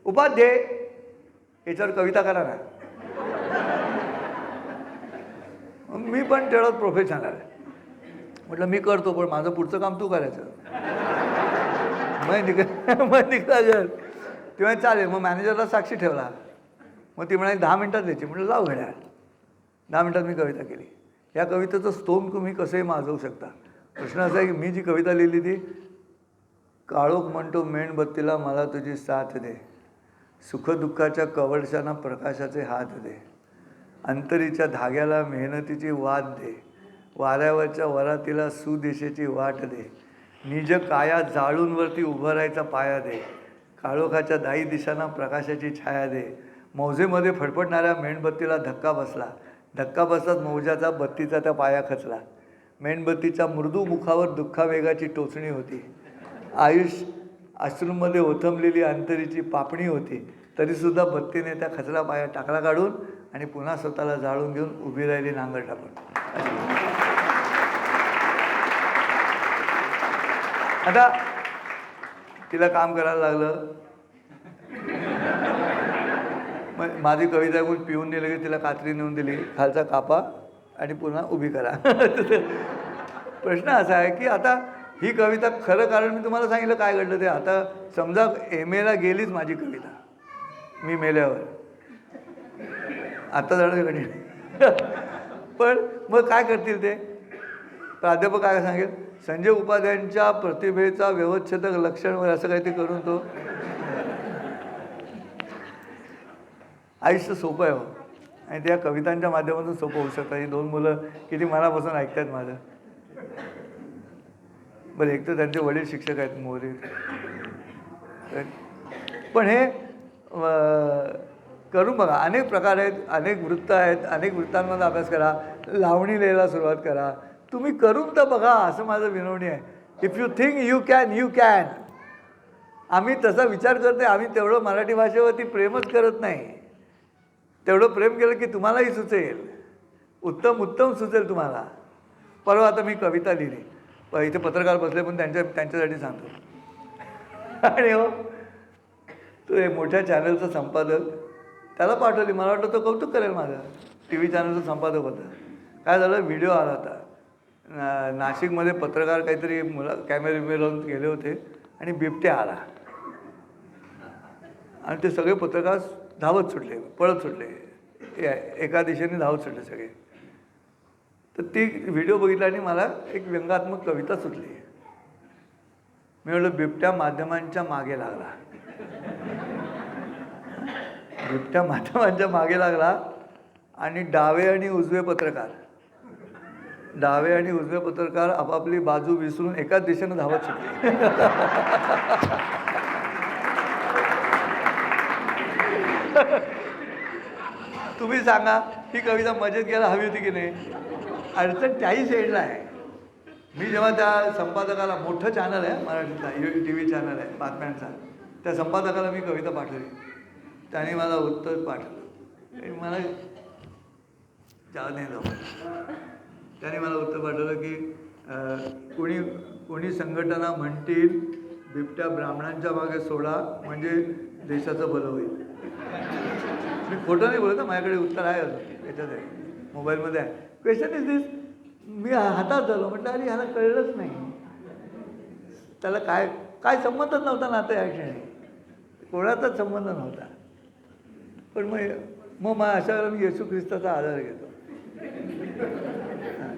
उपाध्ये याच्यावर कविता करा ना. मी पण तेवढंच प्रोफेशनल आहे. म्हटलं मी करतो, पण माझं पुढचं काम तू करायचं. मग निघता घर तेव्हा चालेल. मग मॅनेजरला साक्षी ठेवला. मग ती म्हणाली 10 मिनटात द्यायची. म्हटलं लाव घड्याळ. 10 मिनटात मी कविता केली. या कवितेचं स्तोम तुम्ही कसंही माजवू शकता. प्रश्न असा आहे की मी जी कविता लिहिली ती, काळोख म्हणतो मेणबत्तीला मला तुझी साथ दे, सुखदुःखाच्या कवडशांना प्रकाशाचे हात दे, अंतरीच्या धाग्याला मेहनतीची वाद दे, वाऱ्यावरच्या वरातीला सुदिशेची वाट दे, निज काया जाळूनवरती उभं राहायचा पाया दे, काळोखाच्या दाई दिशांना प्रकाशाची छाया दे, मौजेमध्ये फडफडणाऱ्या मेणबत्तीला धक्का बसला, धक्का बसताच मौजाचा बत्तीचा त्या पाया खचला, मेणबत्तीच्या मृदू मुखावर दुःखावेगाची टोचणी होती, आयुष अश्रूंमध्ये ओथंबलेली अंतरीची पापणी होती, तरीसुद्धा बत्तीने त्या खचला पाया टाकला काढून आणि पुन्हा स्वतःला जाळून घेऊन उभी राहिली नांगर टाकून. आता तिला काम करायला लागलं. मग माझी कविता ऐकून पिऊन दिलं की तिला कात्री नेऊन दिली, खालचा कापा आणि पुन्हा उभी करा. प्रश्न असा आहे की आता ही कविता खरं कारण मी तुम्हाला सांगितलं काय घडलं ते. आता समजा MA गेलीच माझी कविता, मी मेल्यावर, आता जाणं कठीण. पण मग काय करतील ते प्राध्यापक, काय सांगेल, संजय उपाध्यायांच्या प्रतिभेचा व्यवच्छेदक लक्षण वगैरे असं काही ते करून तो. आयुष्य सोपं आहे हो, आणि त्या कवितांच्या माध्यमातून सोपं होऊ शकतं. ही 2 मुलं किती मनापासून ऐकतात माझं. बरं, एक तर त्यांचे वडील शिक्षक आहेत मोरे, पण हे करून बघा. अनेक प्रकार आहेत, अनेक वृत्त आहेत, अनेक वृत्तांमध्ये अभ्यास करा, लावणी लिहायला सुरुवात करा. तुम्ही करून तर बघा, असं माझं विनवणी आहे. If you think you can, you can. आम्ही तसा विचार करते, आम्ही तेवढं मराठी भाषेवरती प्रेमच करत नाही. तेवढं प्रेम केलं की तुम्हालाही सुचेल, उत्तम उत्तम सुचेल तुम्हाला. परवा आता मी कविता लिहिली, इथे पत्रकार बसले पण त्यांच्यासाठी सांगतो. आणि हो, तो मोठ्या चॅनलचा संपादक, त्याला पाठवली. मला वाटलं तो कौतुक करेल माझं. TV चॅनलचं संपादक होतं. काय झालं, व्हिडिओ आला होता. नाशिकमध्ये पत्रकार काहीतरी कॅमेरे लावून गेले होते आणि बिबट्या आला आणि ते सगळे पत्रकार धावत सुटले, पळत सुटले, एका दिशेने धावत सुटले सगळे. तर ती व्हिडिओ बघितला आणि मला एक व्यंगात्मक कविता सुचली. मी म्हटलं बिबट्या माध्यमांच्या मागे लागला. बिबट्या माध्यमांच्या मागे लागला आणि डावे आणि उजवे पत्रकार आपापली बाजू विसरून एकाच दिशेनं धावत सुटले. तुम्ही सांगा ही कविता मजेत घ्यायला हवी होती की नाही? अडचण त्याही साईडला आहे. मी जेव्हा त्या संपादकाला, मोठं चॅनल आहे मराठीतला, TV चॅनल आहे बातम्यांचा, त्या संपादकाला मी कविता पाठवली. त्याने मला उत्तर पाठवलं. मला नाही जाऊ. त्याने मला उत्तर पाठवलं की कोणी संघटना म्हणतील बिबट्या ब्राह्मणांच्या मागे सोडा म्हणजे देशाचं भलं होईल. मी खोटं नाही बोलत, माझ्याकडे उत्तर आहे अजून, याच्यात आहे, मोबाईलमध्ये आहे. क्वेश्चन इज दिस. मी हातात झालो, म्हटलं अरे ह्याला कळलंच नाही, त्याला काय संबंधच नव्हता नातं या क्षणी, कोणाचाच संबंध नव्हता. पण मग अशा वेळेला मी येशू ख्रिस्ताचा आधार घेतो.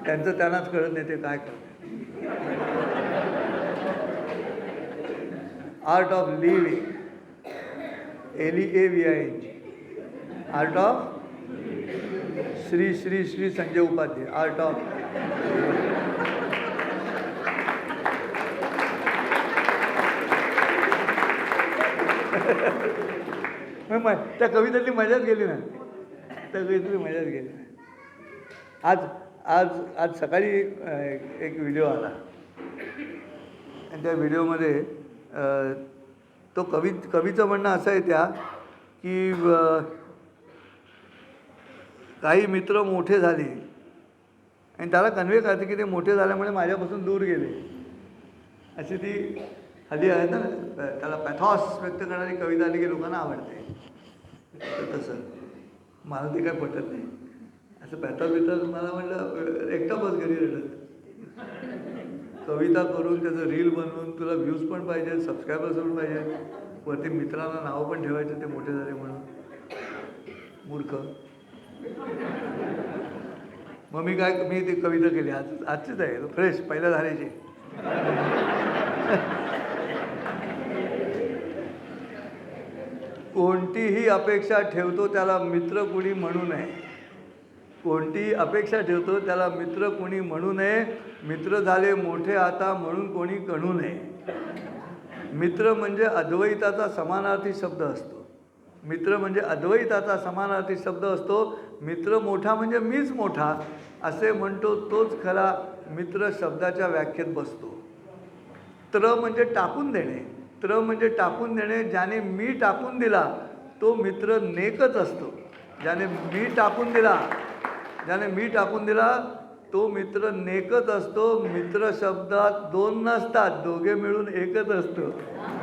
त्यांचं त्यांनाच कळत नाही ते काय करतात. Art of living, LEAVING, art of Shri Shri Shri Sanjay Upadhyay, art of. त्या कवितेतली मजाच गेली ना, आज सकाळी एक व्हिडिओ आला आणि त्या व्हिडिओमध्ये तो कवीचं म्हणणं असं आहे की काही मित्र मोठे झाले आणि त्याला कन्वे करते की ते मोठे झाल्यामुळे माझ्यापासून दूर गेले, अशी ती हल्ली आहे ना, त्याला पॅथॉस व्यक्त करणारी कविता आली की लोकांना आवडते. तर तसं मला ते काय पटत नाही. असं पॅथॉस मला म्हटलं एकटा बस घरी रडत. कविता करून त्याचं रील बनवून तुला व्ह्यूज पण पाहिजे, सबस्क्रायबर्स पण पाहिजे, वरती मित्रांना नावं पण ठेवायचं ते मोठे झाले म्हणून. मूर्ख. मग मी ती कविता केली, आजचीच आहे, फ्रेश, पहिल्या धारायची. कोणतीही अपेक्षा ठेवतो त्याला मित्र कुणी म्हणू नये. कोणतीही अपेक्षा ठेवतो त्याला मित्र कुणी म्हणू नये. मित्र झाले मोठे आता म्हणून कोणी कणू नये. मित्र म्हणजे अद्वैताचा समानार्थी शब्द असतो. मित्र म्हणजे अद्वैताचा समानार्थी शब्द असतो. मित्र मोठा म्हणजे मीच मोठा असे म्हणतो तोच खरा मित्र शब्दाच्या व्याख्येत बसतो. त्र म्हणजे टाकून देणे. त्र म्हणजे टाकून देणे. ज्याने मी टाकून दिला तो मित्र नेकच असतो. ज्याने मी टाकून दिला तो मित्र नेकच असतो. मित्र शब्दात दोन नसतात, दोघे मिळून एकच असतो.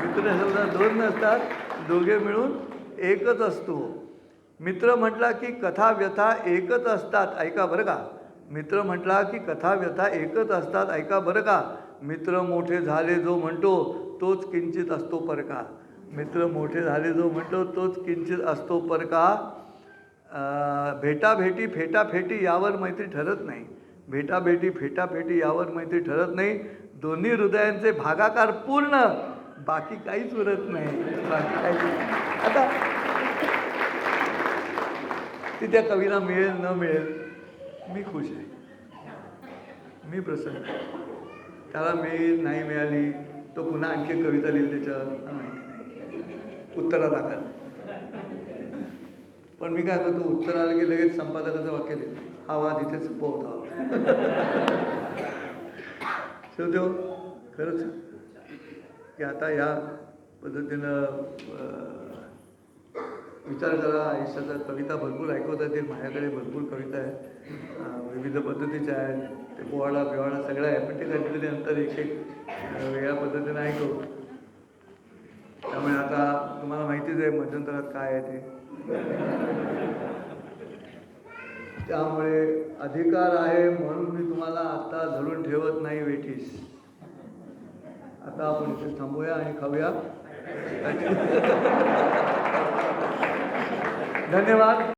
मित्र शब्दात दोन नसतात, दोघे मिळून एकच असतो. मित्र म्हटला की कथा व्यथा एकच असतात, ऐका बरं का. मित्र म्हटला की कथा व्यथा एकच असतात, ऐका बरं का. मित्र मोठे झाले जो म्हणतो तोच किंचित असतो परका. मित्र मोठे झाले जो म्हणतो तोच किंचित असतो परका. भेटाभेटी फेटाफेटी यावर मैत्री ठरत नाही. भेटाभेटी फेटाफेटी यावर मैत्री ठरत नाही. दोन्ही हृदयांचे भागाकार पूर्ण, बाकी काहीच उरत नाही. बाकी काहीच. आता ती त्या कवीला मिळेल न मिळेल, मी खुश आहे, मी प्रसन्न आहे. त्याला मिळेल नाही मिळाली, तो पुन्हा आणखी कविता लिहिली त्याच्यावर उत्तरादाखल. पण मी काय करतो, उत्तर आलं की लगेच संपादकाचं वाक्य देतो, हा वाद इथे संपवता शेवतो. खरंच की आता ह्या पद्धतीनं विचार करा. आयुष्याचा कविता भरपूर ऐकवता येतील. माझ्याकडे भरपूर कविता आहे, विविध पद्धतीच्या आहेत. ते पोवाडा बिवाडा सगळं आहे, पण ते कधीतरी नंतर एक वेगळ्या पद्धतीनं ऐकव. त्यामुळे आता तुम्हाला माहितीच आहे मध्यंतरात काय आहे ते. त्यामुळे अधिकार आहे म्हणून मी तुम्हाला आता धरून ठेवत नाही वेठीस. आता आपण इथे थांबूया आणि खाऊया. धन्यवाद.